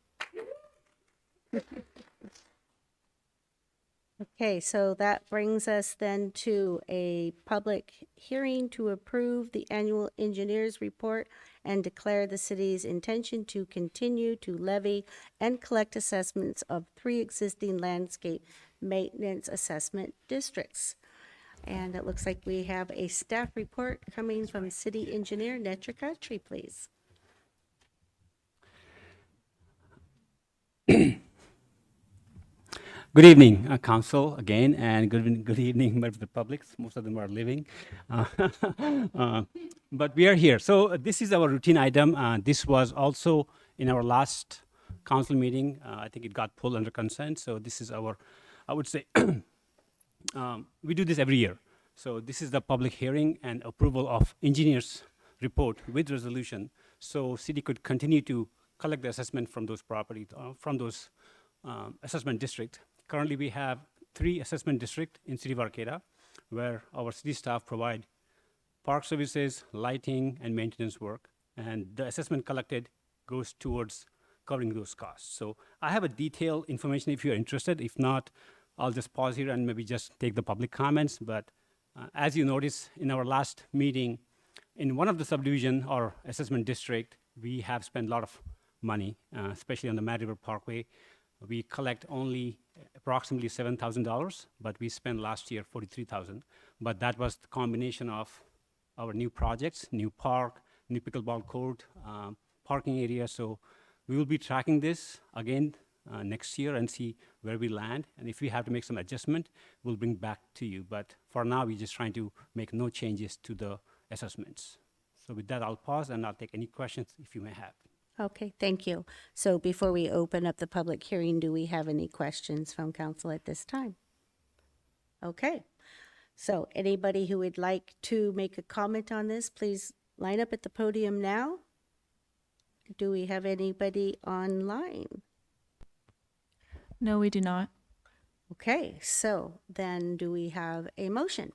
Okay, so that brings us then to a public hearing to approve the annual engineer's report and declare the city's intention to continue to levy and collect assessments of 3 existing landscape maintenance assessment districts. And it looks like we have a staff report coming from City Engineer Netra Crabtree, please. Good evening, Council, again, and good evening, members of the public. Most of them are leaving. Uh, but we are here. So this is our routine item. This was also in our last council meeting. I think it got pulled under consent. So this is our, I would say, we do this every year. So this is the public hearing and approval of engineer's report with resolution. So city could continue to collect the assessment from those properties, from those assessment district. Currently, we have 3 assessment districts in city of Arcata, where our city staff provide park services, lighting, and maintenance work. And the assessment collected goes towards covering those costs. So I have a detailed information if you're interested. If not, I'll just pause here and maybe just take the public comments. But as you notice in our last meeting, in one of the subdivision or assessment district, we have spent a lot of money, especially on the Mad River Parkway. We collect only approximately $7,000, but we spent last year $43,000. But that was the combination of our new projects, new park, new pickleball court, parking area. So we will be tracking this again next year and see where we land. And if we have to make some adjustment, we'll bring back to you. But for now, we're just trying to make no changes to the assessments. So with that, I'll pause and I'll take any questions if you may have. Okay, thank you. So before we open up the public hearing, do we have any questions from council at this time? Okay, so anybody who would like to make a comment on this, please line up at the podium now. Do we have anybody online? No, we do not. Okay, so then do we have a motion?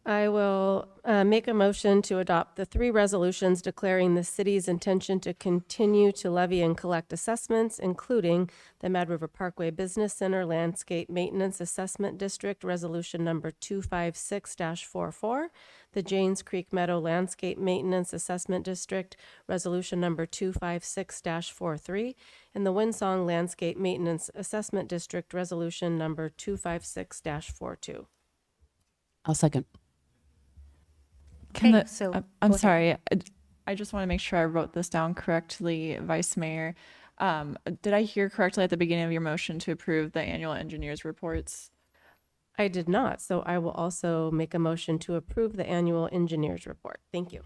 I will make a motion to adopt the 3 resolutions declaring the city's intention to continue to levy and collect assessments, including the Mad River Parkway Business Center Landscape Maintenance Assessment District Resolution Number 256-44, the Janes Creek Meadow Landscape Maintenance Assessment District Resolution Number 256-43, and the Winsong Landscape Maintenance Assessment District Resolution Number 256-42. I'll second. Can Okay, the, so I'm go ahead. sorry. I just want to make sure I wrote this down correctly, Vice Mayor. Did I hear correctly at the beginning of your motion to approve the annual engineers reports? I did not, so I will also make a motion to approve the annual engineers report. Thank you.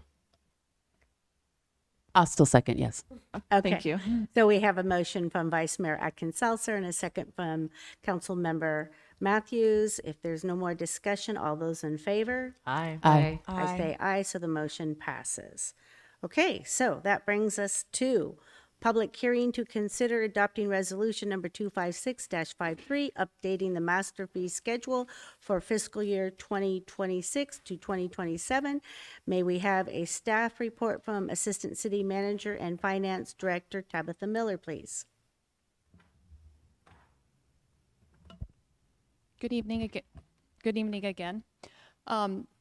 I'll still second, yes. Okay. Thank you. So we have a motion from Vice Mayor Atkins-Seltzer and a second from Council Member Matthews. If there's no more discussion, all those in favor? Aye. Aye. I say aye, so the motion passes. Okay, so that brings us to public hearing to consider adopting resolution number 256-53, updating the master fee schedule for fiscal year 2026 to 2027. May we have a staff report from Assistant City Manager and Finance Director Tabitha Miller, please? Good evening again. Good evening again.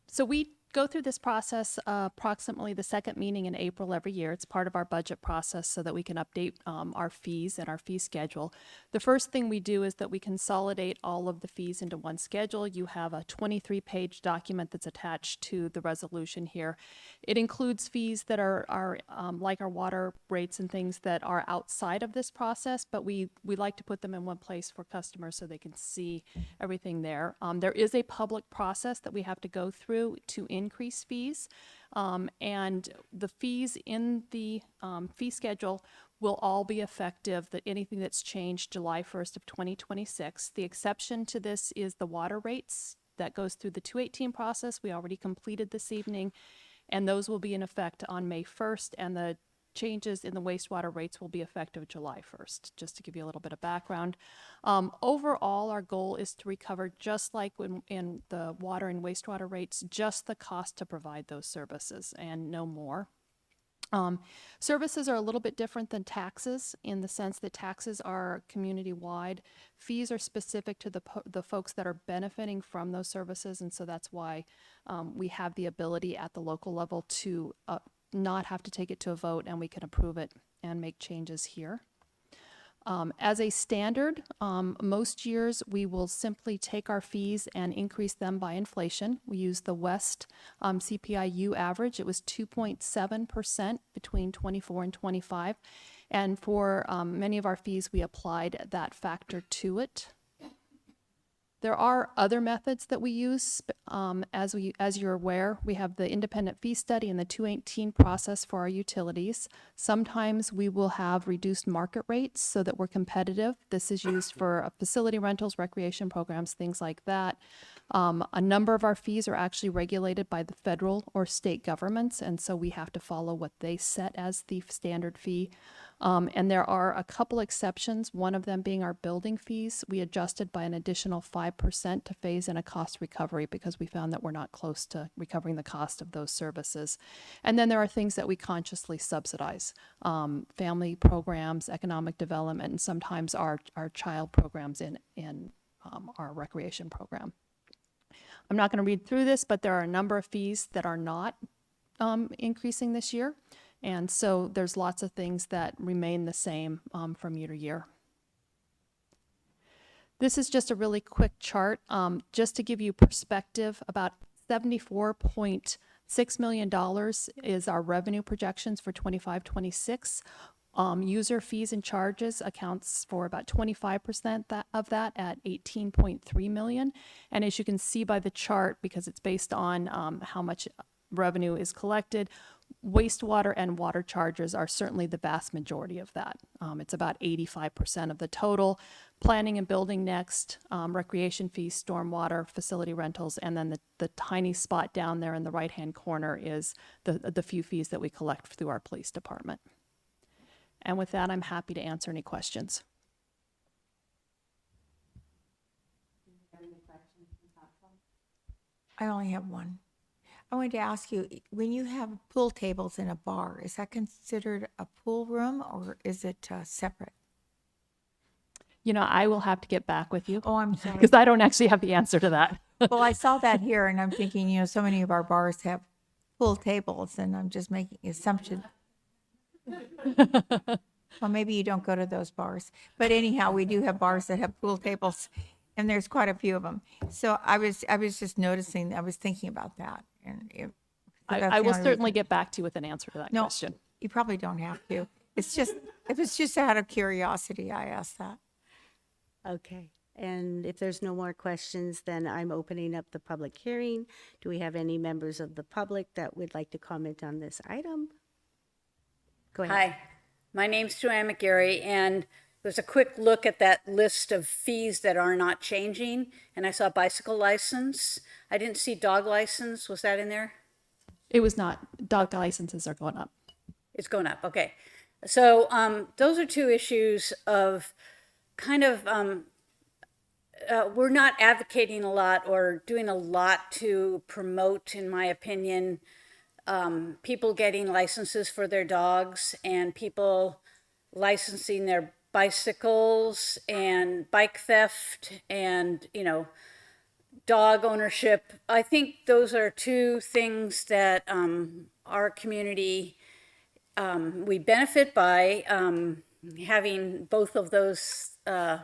So we go through this process approximately the second meeting in April every year. It's part of our budget process so that we can update our fees and our fee schedule. The first thing we do is that we consolidate all of the fees into one schedule. You have a 23-page document that's attached to the resolution here. It includes fees that are like our water rates and things that are outside of this process, but we like to put them in one place for customers so they can see everything there. There is a public process that we have to go through to increase fees, and the fees in the fee schedule will all be effective, that anything that's changed July 1st of 2026. The exception to this is the water rates. That goes through the 218 process. We already completed this evening, and those will be in effect on May 1st, and the changes in the wastewater rates will be effective July 1st, just to give you a little bit of background. Overall, our goal is to recover, just like in the water and wastewater rates, just the cost to provide those services and no more. Services are a little bit different than taxes in the sense that taxes are community-wide. Fees are specific to the folks that are benefiting from those services, and so that's why we have the ability at the local level to not have to take it to a vote, and we can approve it and make changes here. As a standard, most years we will simply take our fees and increase them by inflation. We use the West CPI-U average. It was 2.7% between 24 and 25. And for many of our fees, we applied that factor to it. There are other methods that we use. As you're aware, we have the independent fee study and the 218 process for our utilities. Sometimes we will have reduced market rates so that we're competitive. This is used for facility rentals, recreation programs, things like that. A number of our fees are actually regulated by the federal or state governments, and so we have to follow what they set as the standard fee. And there are a couple exceptions, one of them being our building fees. We adjusted by an additional 5% to phase in a cost recovery because we found that we're not close to recovering the cost of those services. And then there are things that we consciously subsidize, family programs, economic development, and sometimes our child programs in our recreation program. I'm not going to read through this, but there are a number of fees that are not increasing this year. And so there's lots of things that remain the same from year to year. This is just a really quick chart, just to give you perspective. About $74.6 million is our revenue projections for 25-26. User fees and charges accounts for about 25% of that at $18.3 million. And as you can see by the chart, because it's based on how much revenue is collected, wastewater and water charges are certainly the vast majority of that. It's about 85% of the total. Planning and building next, recreation fees, stormwater, facility rentals, and then the tiny spot down there in the right-hand corner is the few fees that we collect through our police department. And with that, I'm happy to answer any questions. I only have one. I wanted to ask you, when you have pool tables in a bar, is that considered a pool room or is it separate? You know, I will have to get back with you. Oh, I'm sorry. Because I don't actually have the answer to that. Well, I saw that here and I'm thinking, you know, so many of our bars have pool tables and I'm just making an assumption. Well, maybe you don't go to those bars. But anyhow, we do have bars that have pool tables and there's quite a few of them. So I was just noticing, I was thinking about that. And I will certainly get back to you with an answer to that No, question. you probably don't have to. It's just, if it's just out of curiosity, I asked that. Okay. And if there's no more questions, then I'm opening up the public hearing. Do we have any members of the public that would like to comment on this item? Go ahead. Hi, my name's Joanne McGarry, and there's a quick look at that list of fees that are not changing, and I saw bicycle license. I didn't see dog license. Was that in there? It was not. Dog licenses are going up. It's going up. Okay. So those are two issues of kind of, we're not advocating a lot or doing a lot to promote, in my opinion, people getting licenses for their dogs and people licensing their bicycles and bike theft and, you know, dog ownership. I think those are two things that our community, we benefit by having both of those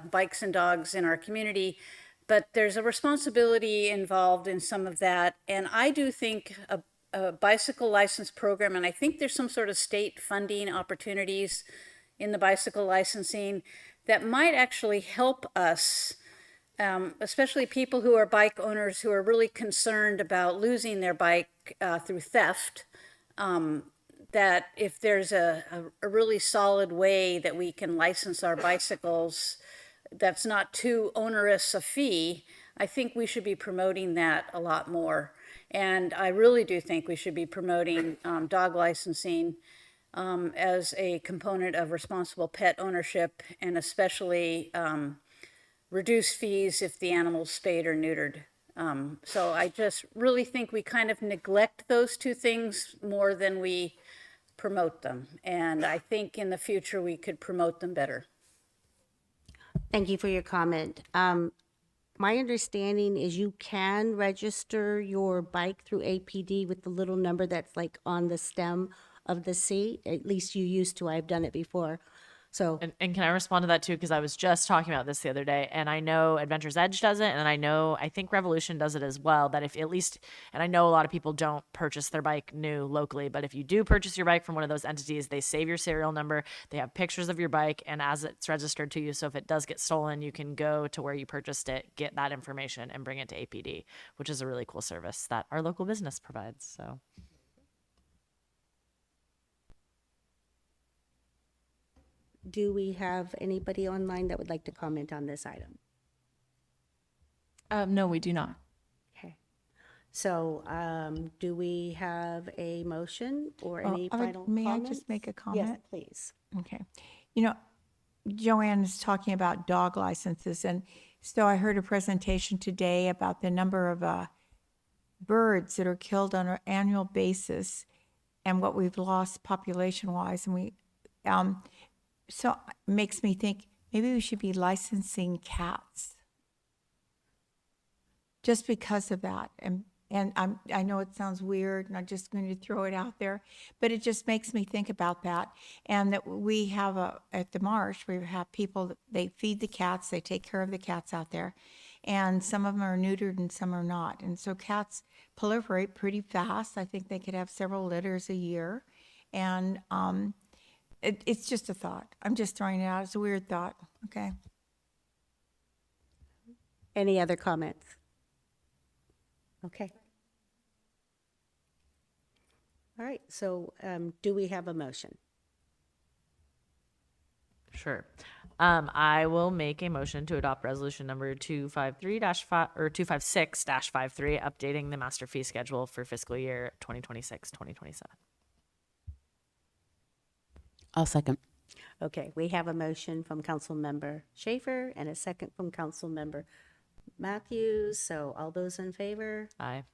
bikes and dogs in our community, but there's a responsibility involved in some of that. And I do think a bicycle license program, and I think there's some sort of state funding opportunities in the bicycle licensing that might actually help us, especially people who are bike owners who are really concerned about losing their bike through theft, that if there's a really solid way that we can license our bicycles that's not too onerous a fee, I think we should be promoting that a lot more. And I really do think we should be promoting dog licensing as a component of responsible pet ownership, and especially reduced fees if the animal's spayed or neutered. So I just really think we kind of neglect those two things more than we promote them. And I think in the future we could promote them better. Thank you for your comment. My understanding is you can register your bike through APD with the little number that's like on the stem of the seat. At least you used to. I've done it before. So, And can I respond to that too? Because I was just talking about this the other day, and I know Adventure's Edge does it, and I think Revolution does it as well. That if at least, and I know a lot of people don't purchase their bike new locally, but if you do purchase your bike from one of those entities, they save your serial number, they have pictures of your bike, and as it's registered to you, so if it does get stolen, you can go to where you purchased it, get that information, and bring it to APD, which is a really cool service that our local business provides. So. do we have anybody online that would like to comment on this item? No, we do not. Okay. So, do we have a motion or any final May comments? I just make a comment? Yes, please. Okay. You know, Joanne is talking about dog licenses, and so I heard a presentation today about the number of birds that are killed on an annual basis and what we've lost population-wise, and so it makes me think maybe we should be licensing cats just because of that. And I know it sounds weird, and I'm just going to throw it out there, but it just makes me think about that. And that we have at the marsh, we have people that they feed the cats, they take care of the cats out there, and some of them are neutered and some are not. And so cats proliferate pretty fast. I think they could have several litters a year, and it's just a thought. I'm just throwing it out. It's a weird thought. Okay. Any other comments? Okay. All right, so do we have a motion? Sure. I will make a motion to adopt resolution number 253-5 or 256-53, updating the master fee schedule for fiscal year 2026-2027. I'll second. Okay, we have a motion from Council Member Schaefer and a second from Council Member Matthews. So all those in favor? Aye.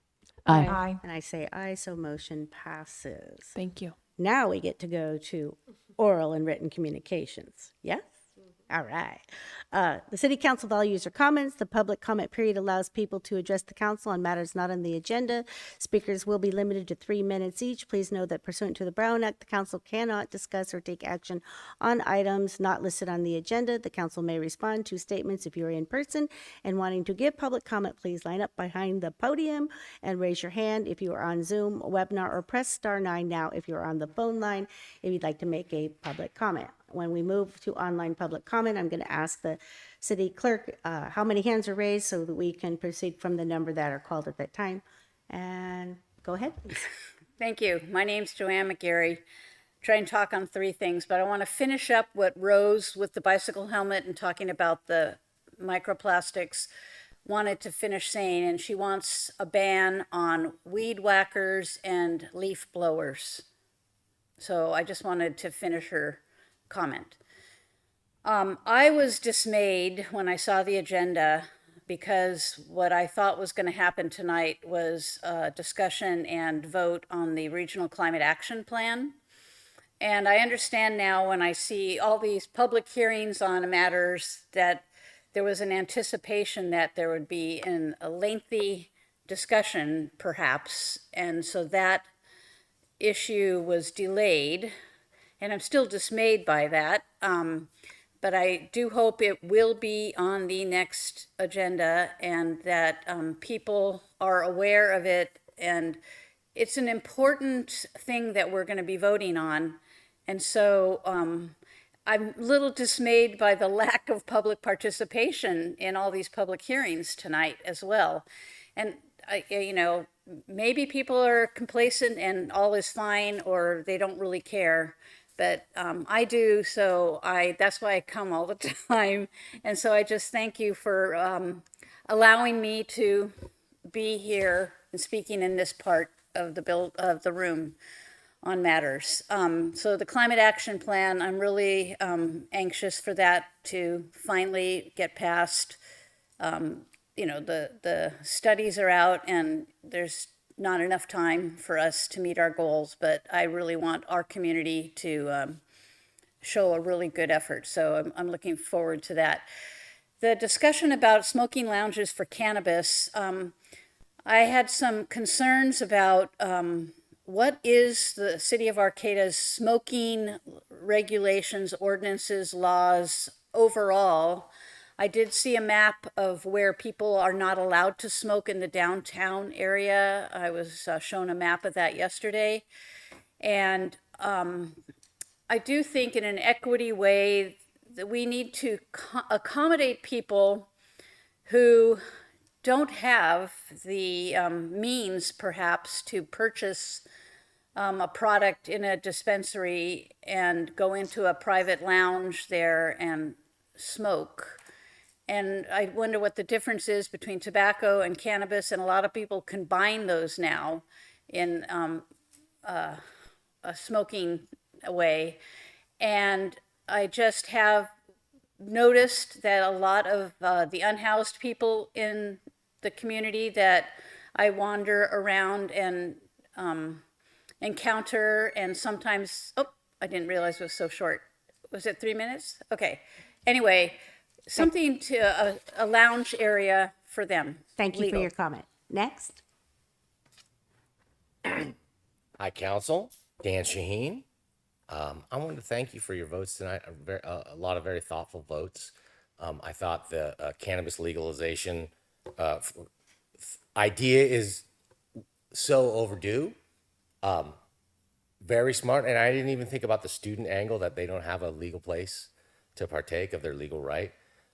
Aye. Aye. And I say aye, so motion passes. Thank you. Now we get to go to oral and written communications. Yes? All right. The City Council values your comments. The public comment period allows people to address the council on matters not on the agenda. Speakers will be limited to 3 minutes each. Please know that pursuant to the Brown Act, the council cannot discuss or take action on items not listed on the agenda. The council may respond to statements if you're in person and wanting to give public comment. Please line up behind the podium and raise your hand if you are on Zoom, webinar, or press *9 now if you're on the phone line if you'd like to make a public comment. When we move to online public comment, I'm going to ask the city clerk how many hands are raised so that we can proceed from the number that are called at that time. And go ahead, please. Thank you. My name's Joanne McGarry. Try and talk on 3 things, but I want to finish up what Rose with the bicycle helmet and talking about the microplastics wanted to finish saying, and she wants a ban on weed whackers and leaf blowers. So I just wanted to finish her comment. I was dismayed when I saw the agenda because what I thought was going to happen tonight was a discussion and vote on the Regional Climate Action Plan. And I understand now when I see all these public hearings on matters that there was an anticipation that there would be a lengthy discussion perhaps. And so that issue was delayed. And I'm still dismayed by that, but I do hope it will be on the next agenda and that people are aware of it. And it's an important thing that we're going to be voting on. And so I'm a little dismayed by the lack of public participation in all these public hearings tonight as well. And, maybe people are complacent and all is fine, or they don't really care. But I do, so that's why I come all the time. And so I just thank you for allowing me to be here and speaking in this part of the room on matters. So the Climate Action Plan, I'm really anxious for that to finally get passed. The studies are out and there's not enough time for us to meet our goals, but I really want our community to show a really good effort. So I'm looking forward to that. The discussion about smoking lounges for cannabis, I had some concerns about what is the City of Arcata's smoking regulations, ordinances, laws overall? I did see a map of where people are not allowed to smoke in the downtown area. I was shown a map of that yesterday. And I do think in an equity way that we need to accommodate people who don't have the means perhaps to purchase a product in a dispensary and go into a private lounge there and smoke. And I wonder what the difference is between tobacco and cannabis, and a lot of people combine those now in a smoking way. And I just have noticed that a lot of the unhoused people in the community that I wander around and encounter, and sometimes, oh, I didn't realize it was so short. Was it 3 minutes? Okay. Anyway, something to a lounge area for them. Thank you for legal. your comment. Next. Hi, Council. Dan Shaheen. I wanted to thank you for your votes tonight. A lot of very thoughtful votes. I thought the cannabis legalization idea is so overdue. Very smart. And I didn't even think about the student angle, that they don't have a legal place to partake of their legal right.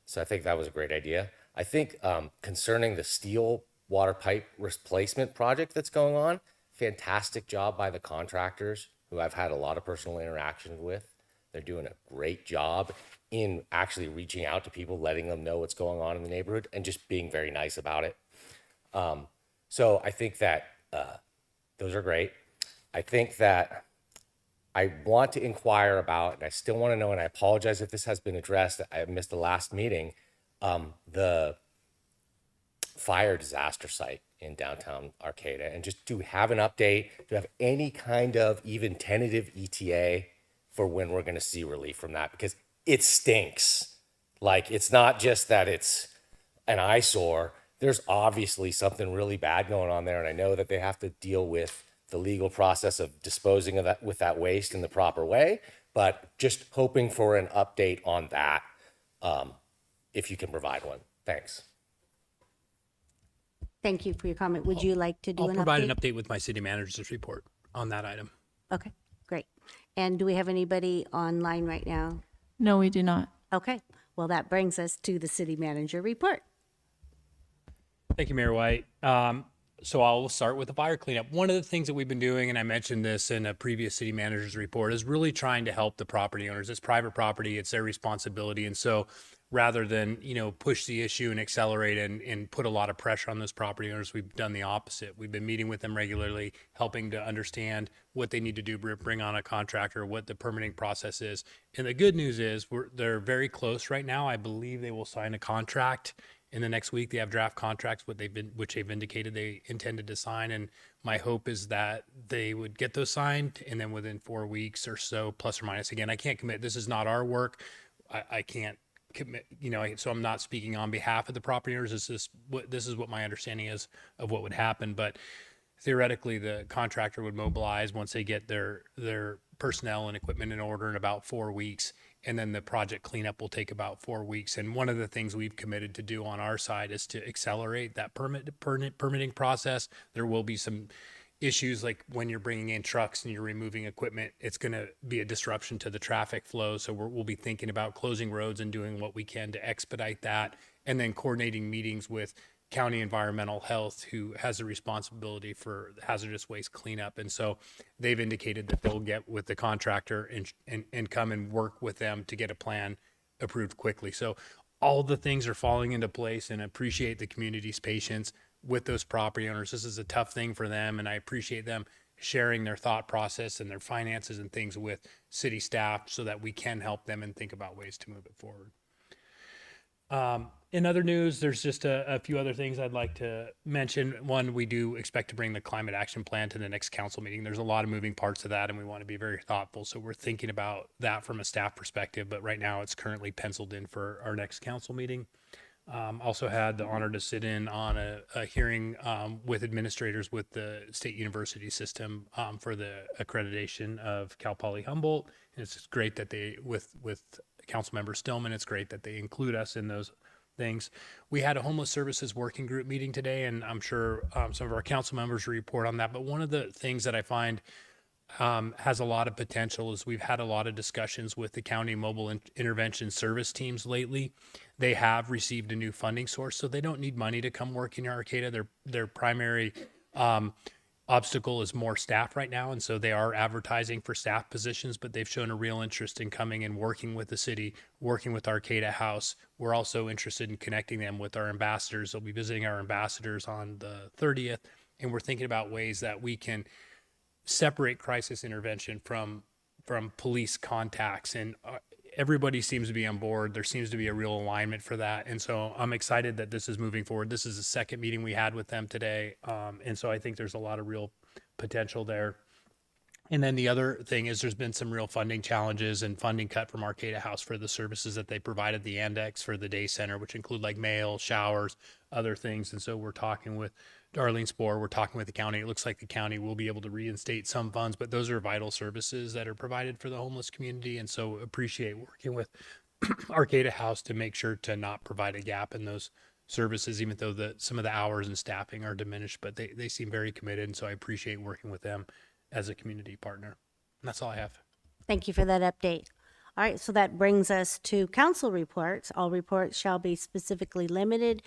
So I think that was a great idea. I think concerning the steel water pipe replacement project that's going on, fantastic job by the contractors who I've had a lot of personal interactions with. They're doing a great job in actually reaching out to people, letting them know what's going on in the neighborhood, and just being very nice about it. So I think that those are great. I think that I want to inquire about, and I still want to know, and I apologize if this has been addressed, I missed the last meeting, the fire disaster site in downtown Arcata, and just to have an update, to have any kind of even tentative ETA for when we're going to see relief from that, because it stinks. Like, it's not just that it's an eyesore. There's obviously something really bad going on there, and I know that they have to deal with the legal process of disposing of that with that waste in the proper way, but just hoping for an update on that, if you can provide one. Thanks. Thank you for your comment. Would you like to do I'll an provide update? an update with my city manager's report on that item. Okay, great. And do we have anybody online right now? No, we do not. Okay, well, that brings us to the city manager report. Thank you, Mayor White. So I'll start with the fire cleanup. One of the things that we've been doing, and I mentioned this in a previous city manager's report, is really trying to help the property owners. It's private property, it's their responsibility. And so rather than, push the issue and accelerate and put a lot of pressure on those property owners, we've done the opposite. We've been meeting with them regularly, helping to understand what they need to do, bring on a contractor, what the permitting process is. And the good news is they're very close right now. I believe they will sign a contract in the next week. They have draft contracts, which they've indicated they intended to sign. And my hope is that they would get those signed, and then within 4 weeks or so, plus or minus. Again, I can't commit. This is not our work. I can't commit, so I'm not speaking on behalf of the property owners. This is what my understanding is of what would happen. But theoretically, the contractor would mobilize once they get their personnel and equipment in order in about 4 weeks. And then the project cleanup will take about 4 weeks. And one of the things we've committed to do on our side is to accelerate that permitting process. There will be some issues, like when you're bringing in trucks and you're removing equipment, it's going to be a disruption to the traffic flow. So we'll be thinking about closing roads and doing what we can to expedite that, and then coordinating meetings with County Environmental Health, who has the responsibility for hazardous waste cleanup. And so they've indicated that they'll get with the contractor and come and work with them to get a plan approved quickly. So all the things are falling into place, and appreciate the community's patience with those property owners. This is a tough thing for them, and I appreciate them sharing their thought process and their finances and things with city staff so that we can help them and think about ways to move it forward. In other news, there's just a few other things I'd like to mention. One, we do expect to bring the climate action plan to the next council meeting. There's a lot of moving parts of that, and we want to be very thoughtful. So we're thinking about that from a staff perspective, but right now it's currently penciled in for our next council meeting. Also had the honor to sit in on a hearing with administrators with the state university system for the accreditation of Cal Poly Humboldt. And it's just great that they, with Councilmember Stillman, it's great that they include us in those things. We had a homeless services working group meeting today, and I'm sure some of our council members will report on that. But one of the things that I find has a lot of potential is we've had a lot of discussions with the county mobile intervention service teams lately. They have received a new funding source, so they don't need money to come work in Arcata. Their primary obstacle is more staff right now, and so they are advertising for staff positions, but they've shown a real interest in coming and working with the city, working with Arcata House. We're also interested in connecting them with our ambassadors. They'll be visiting our ambassadors on the 30th, and we're thinking about ways that we can separate crisis intervention from police contacts, and everybody seems to be on board. There seems to be a real alignment for that, and so I'm excited that this is moving forward. This is the second meeting we had with them today, and so I think there's a lot of real potential there. And then the other thing is there's been some real funding challenges and funding cut from Arcata House for the services that they provided the Andex for the day center, which include like mail, showers, other things. And so we're talking with Darlene Spohr, we're talking with the county. It looks like the county will be able to reinstate some funds, but those are vital services that are provided for the homeless community. And so appreciate working with Arcata House to make sure to not provide a gap in those services, even though some of the hours and staffing are diminished, but they seem very committed. And so I appreciate working with them as a community partner. And that's all I have. Thank you for that update. All right, so that brings us to council reports. All reports shall be specifically limited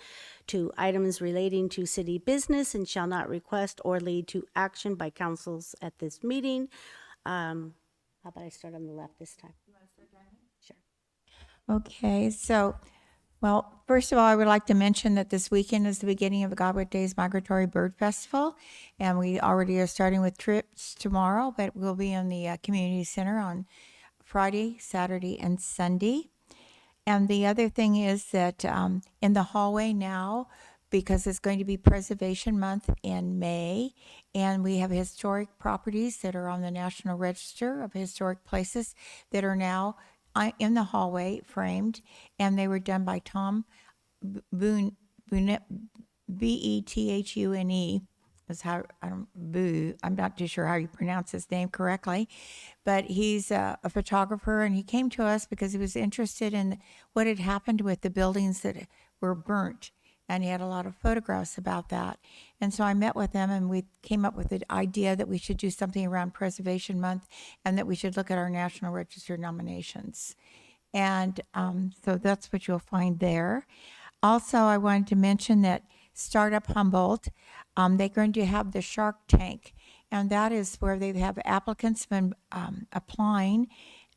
to items relating to city business and shall not request or lead to action by councils at this meeting. How about I start on the left this time? Sure. Okay, so, well, first of all, I would like to mention that this weekend is the beginning of the Godwit Days Migratory Bird Festival, and we already are starting with trips tomorrow, but we'll be in the community center on Friday, Saturday, and Sunday. And the other thing is that in the hallway now, because it's going to be Preservation Month in May, and we have historic properties that are on the National Register of Historic Places that are now in the hallway framed, and they were done by Tom Bethune. Bethune is how I'm not too sure how you pronounce his name correctly, but he's a photographer, and he came to us because he was interested in what had happened with the buildings that were burnt, and he had a lot of photographs about that. And so I met with him, and we came up with the idea that we should do something around Preservation Month, and that we should look at our National Register nominations. And so that's what you'll find there. Also, I wanted to mention that Startup Humboldt, they're going to have the Shark Tank, and that is where they have applicants been applying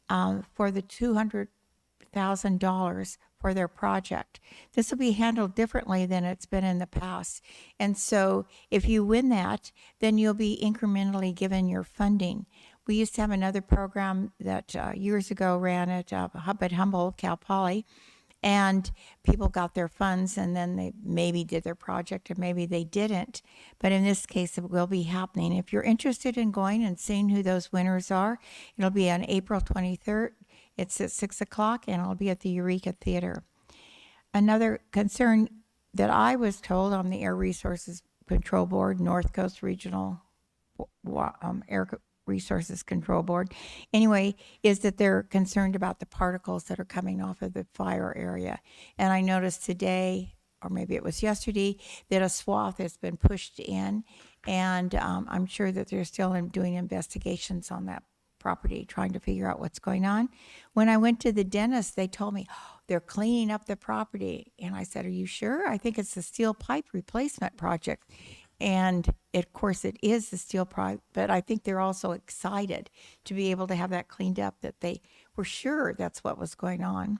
for the $200,000 for their project. This will be handled differently than it's been in the past. And so if you win that, then you'll be incrementally given your funding. We used to have another program that years ago ran at Humboldt, Cal Poly, and people got their funds and then they maybe did their project or maybe they didn't. But in this case, it will be happening. If you're interested in going and seeing who those winners are, it'll be on April 23rd. It's at 6 o'clock and it'll be at the Eureka Theater. Another concern that I was told on the Air Resources Control Board, North Coast Regional Air Resources Control Board, anyway, is that they're concerned about the particles that are coming off of the fire area. And I noticed today, or maybe it was yesterday, that a swath has been pushed in, and I'm sure that they're still doing investigations on that property, trying to figure out what's going on. When I went to the dentist, they told me, oh, they're cleaning up the property. And I said, are you sure? I think it's a steel pipe replacement project. And of course it is the steel pipe, but I think they're also excited to be able to have that cleaned up, that they were sure that's what was going on.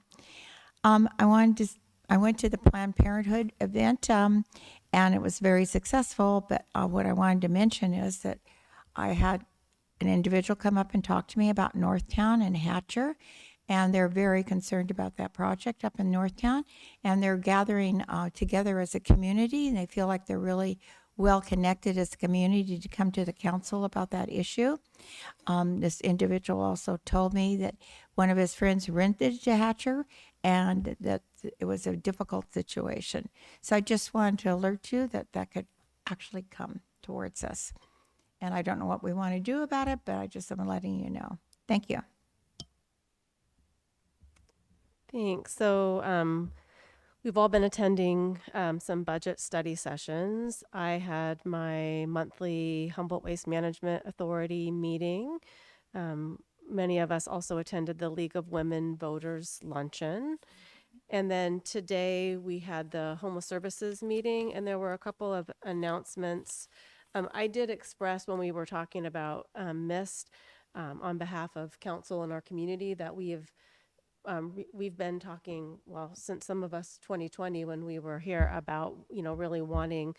I went to the Planned Parenthood event, and it was very successful, but what I wanted to mention is that I had an individual come up and talk to me about Northtown and Hatcher, and they're very concerned about that project up in Northtown, and they're gathering together as a community, and they feel like they're really well connected as a community to come to the council about that issue. This individual also told me that one of his friends rented to Hatcher and that it was a difficult situation. So I just wanted to alert you that that could actually come towards us. And I don't know what we want to do about it, but I just am letting you know. Thank you. Thanks. So we've all been attending some budget study sessions. I had my monthly Humboldt Waste Management Authority meeting. Many of us also attended the League of Women Voters luncheon. And then today we had the Homeless Services meeting, and there were a couple of announcements. I did express when we were talking about MIST on behalf of council and our community that we've been talking, well, since some of us 2020 when we were here about, really wanting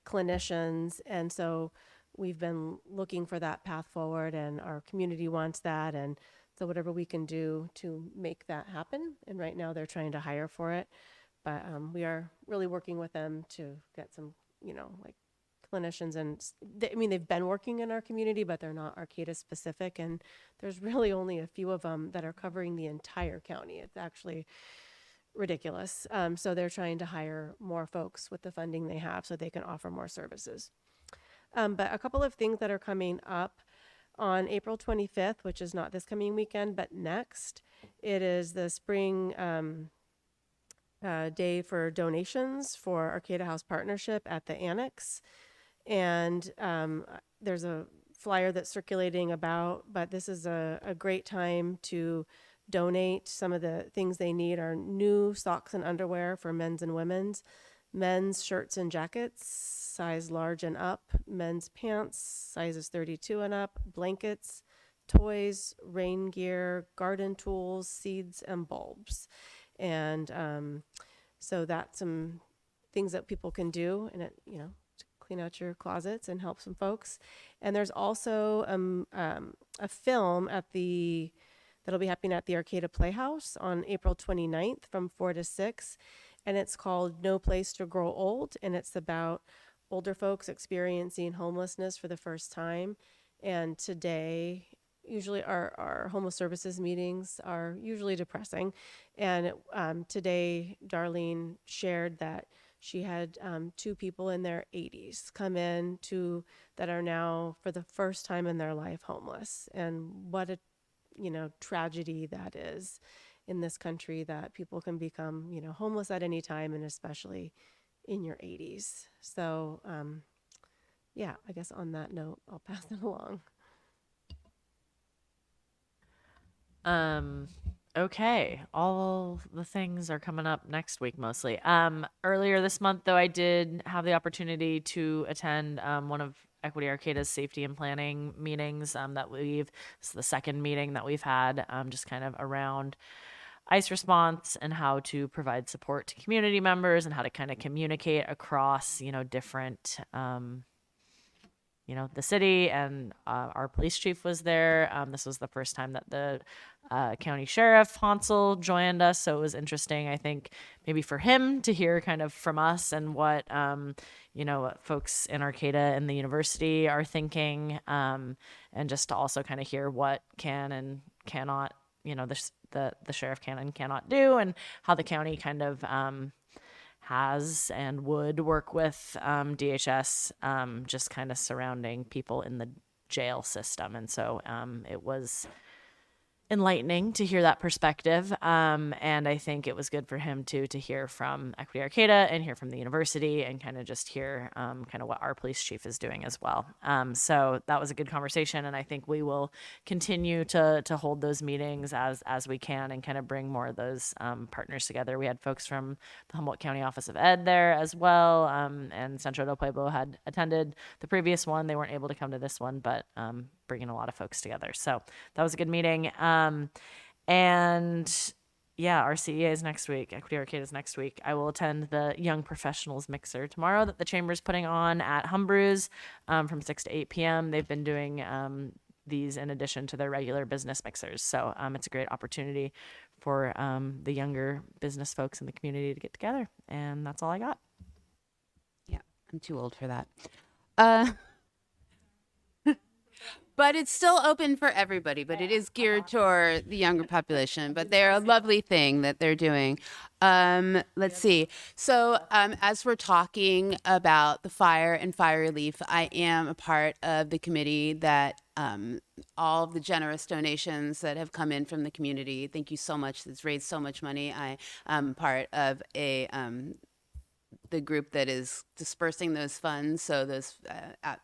clinicians. And so we've been looking for that path forward, and our community wants that. And so whatever we can do to make that happen. And right now they're trying to hire for it. But we are really working with them to get some, like clinicians. And they've been working in our community, but they're not Arcata specific. And there's really only a few of them that are covering the entire county. It's actually ridiculous. So they're trying to hire more folks with the funding they have so they can offer more services. But a couple of things that are coming up on April 25th, which is not this coming weekend, but next, it is the spring day for donations for Arcata House Partnership at the Annex. And there's a flyer that's circulating about, but this is a great time to donate. Some of the things they need are new socks and underwear for men's and men's shirts and jackets, size large and up, men's pants, sizes 32 and up, blankets, toys, rain gear, garden tools, seeds, and bulbs. And so that's some things that people can do, and to clean out your closets and help some folks. And there's also a film that'll be happening at the Arcata Playhouse on April 29th from 4 to 6. And it's called No Place to Grow Old. And it's about older folks experiencing homelessness for the first time. And today, usually our homeless services meetings are usually depressing. And today, Darlene shared that she had 2 people in their 80s come in that are now for the first time in their life homeless. And what a tragedy that is in this country, that people can become homeless at any time, and especially in your 80s. So I guess on that note, I'll pass it along. Okay, all the things are coming up next week mostly. Earlier this month, though, I did have the opportunity to attend one of Equity Arcata's safety and planning meetings this is the second meeting that we've had, just kind of around ICE response and how to provide support to community members and how to kind of communicate across, different the city. And our police chief was there. This was the first time that the county sheriff Hansel joined us, so it was interesting, I think, maybe for him to hear kind of from us and what what folks in Arcata and the university are thinking, and just to also kind of hear what can and cannot the sheriff can and cannot do, and how the county kind of has and would work with DHS, just kind of surrounding people in the jail system. And so it was enlightening to hear that perspective. And I think it was good for him too, to hear from Equity Arcata and hear from the university and kind of just hear kind of what our police chief is doing as well. So that was a good conversation. And I think we will continue to hold those meetings as we can and kind of bring more of those partners together. We had folks from the Humboldt County Office of Ed there as well. And Centro del Pueblo had attended the previous one. They weren't able to come to this one, but bringing a lot of folks together. So that was a good meeting. And yeah, our CEA is next week. Equity Arcade is next week. I will attend the Young Professionals Mixer tomorrow that the Chamber is putting on at Humbrew's from 6 to 8 p.m. They've been doing these in addition to their regular business mixers. So it's a great opportunity for the younger business folks in the community to get together. And that's all I got. Yeah, I'm too old for that. But it's still open for everybody, but it is geared toward the younger population. But they're a lovely thing that they're doing. Let's see. So as we're talking about the fire and fire relief, I am a part of the committee that all of the generous donations that have come in from the community. Thank you so much. It's raised so much money. I am part of the group that is dispersing those funds. So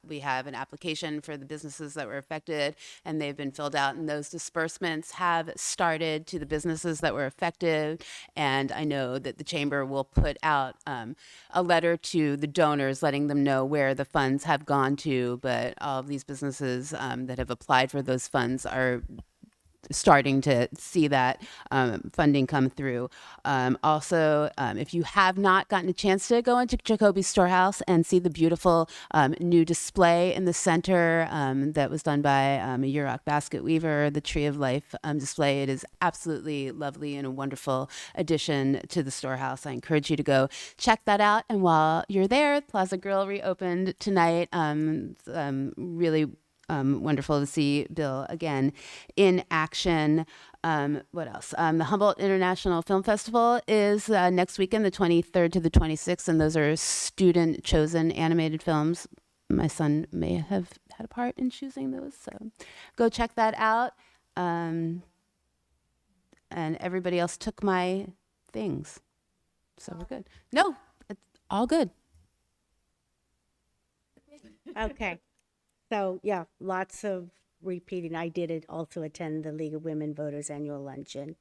we have an application for the businesses that were affected, and they've been filled out, and those disbursements have started to the businesses that were affected. And I know that the chamber will put out a letter to the donors letting them know where the funds have gone to, but all of these businesses that have applied for those funds are starting to see that funding come through. Also, if you have not gotten a chance to go into Jacoby's Storehouse and see the beautiful new display in the center that was done by a Yurok basket weaver, the Tree of Life display, it is absolutely lovely and a wonderful addition to the storehouse. I encourage you to go check that out. And while you're there, Plaza Grill reopened tonight. Really wonderful to see Bill again in action. What else? The Humboldt International Film Festival is next weekend, the 23rd to the 26th, and those are student-chosen animated films. My son may have had a part in choosing those, so go check that out. And everybody else took my things, so we're good. No, it's all good. Okay. So, yeah, lots of repeating. I did also attend the League of Women Voters annual luncheon,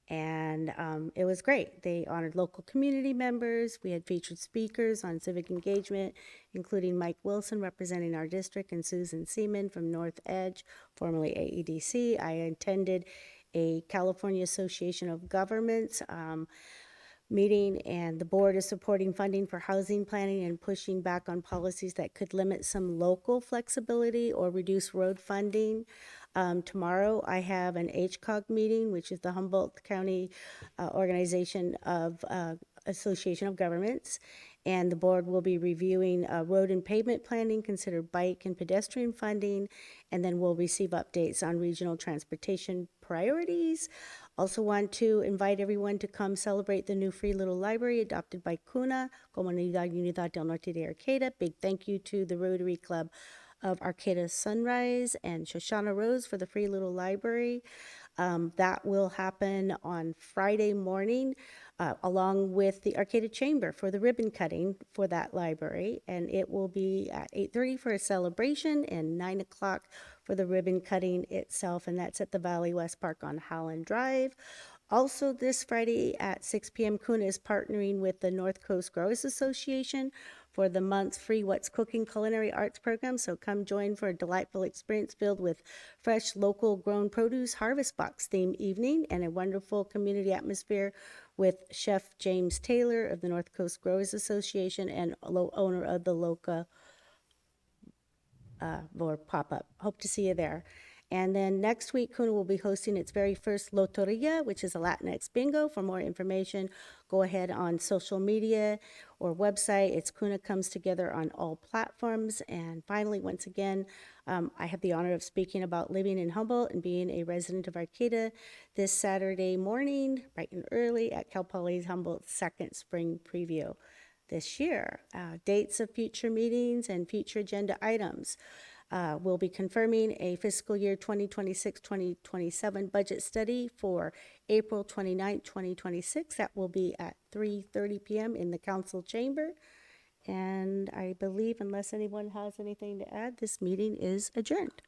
and it was great. They honored local community members. We had featured speakers on civic engagement, including Mike Wilson representing our district and Susan Seaman from North Edge, formerly AEDC. I attended a California Association of Governments meeting, and the board is supporting funding for housing planning and pushing back on policies that could limit some local flexibility or reduce road funding. Tomorrow I have an HCOG meeting, which is the Humboldt County Organization of Association of Governments, and the board will be reviewing road and pavement planning, consider bike and pedestrian funding, and then we'll receive updates on regional transportation priorities. Also want to invite everyone to come celebrate the new free little library adopted by CUNA, Comunidad Unidad del Norte de Arcata. Big thank you to the Rotary Club of Arcata Sunrise and Shoshana Rose for the free little library. That will happen on Friday morning, along with the Arcata Chamber for the ribbon cutting for that library. And it will be at 8:30 for a celebration and 9 o'clock for the ribbon cutting itself. And that's at the Valley West Park on Howland Drive. Also, this Friday at 6 p.m., CUNA is partnering with the North Coast Growers Association for the month's free What's Cooking Culinary Arts program. So come join for a delightful experience filled with fresh, local grown produce harvest box theme evening and a wonderful community atmosphere with Chef James Taylor of the North Coast Growers Association and owner of the Loca or pop-up. Hope to see you there. And then next week, CUNA will be hosting its very first Loteria, which is a Latinx bingo. For more information, go ahead on social media or website. It's CUNA Comes Together on all platforms. And finally, once again, I have the honor of speaking about living in Humboldt and being a resident of Arcata this Saturday morning, bright and early, at Cal Poly's Humboldt's second spring preview this year. Dates of future meetings and future agenda items. We'll be confirming a fiscal year 2026-2027 budget study for April 29, 2026. That will be at 3:30 p.m. in the council chamber. And I believe, unless anyone has anything to add, this meeting is adjourned.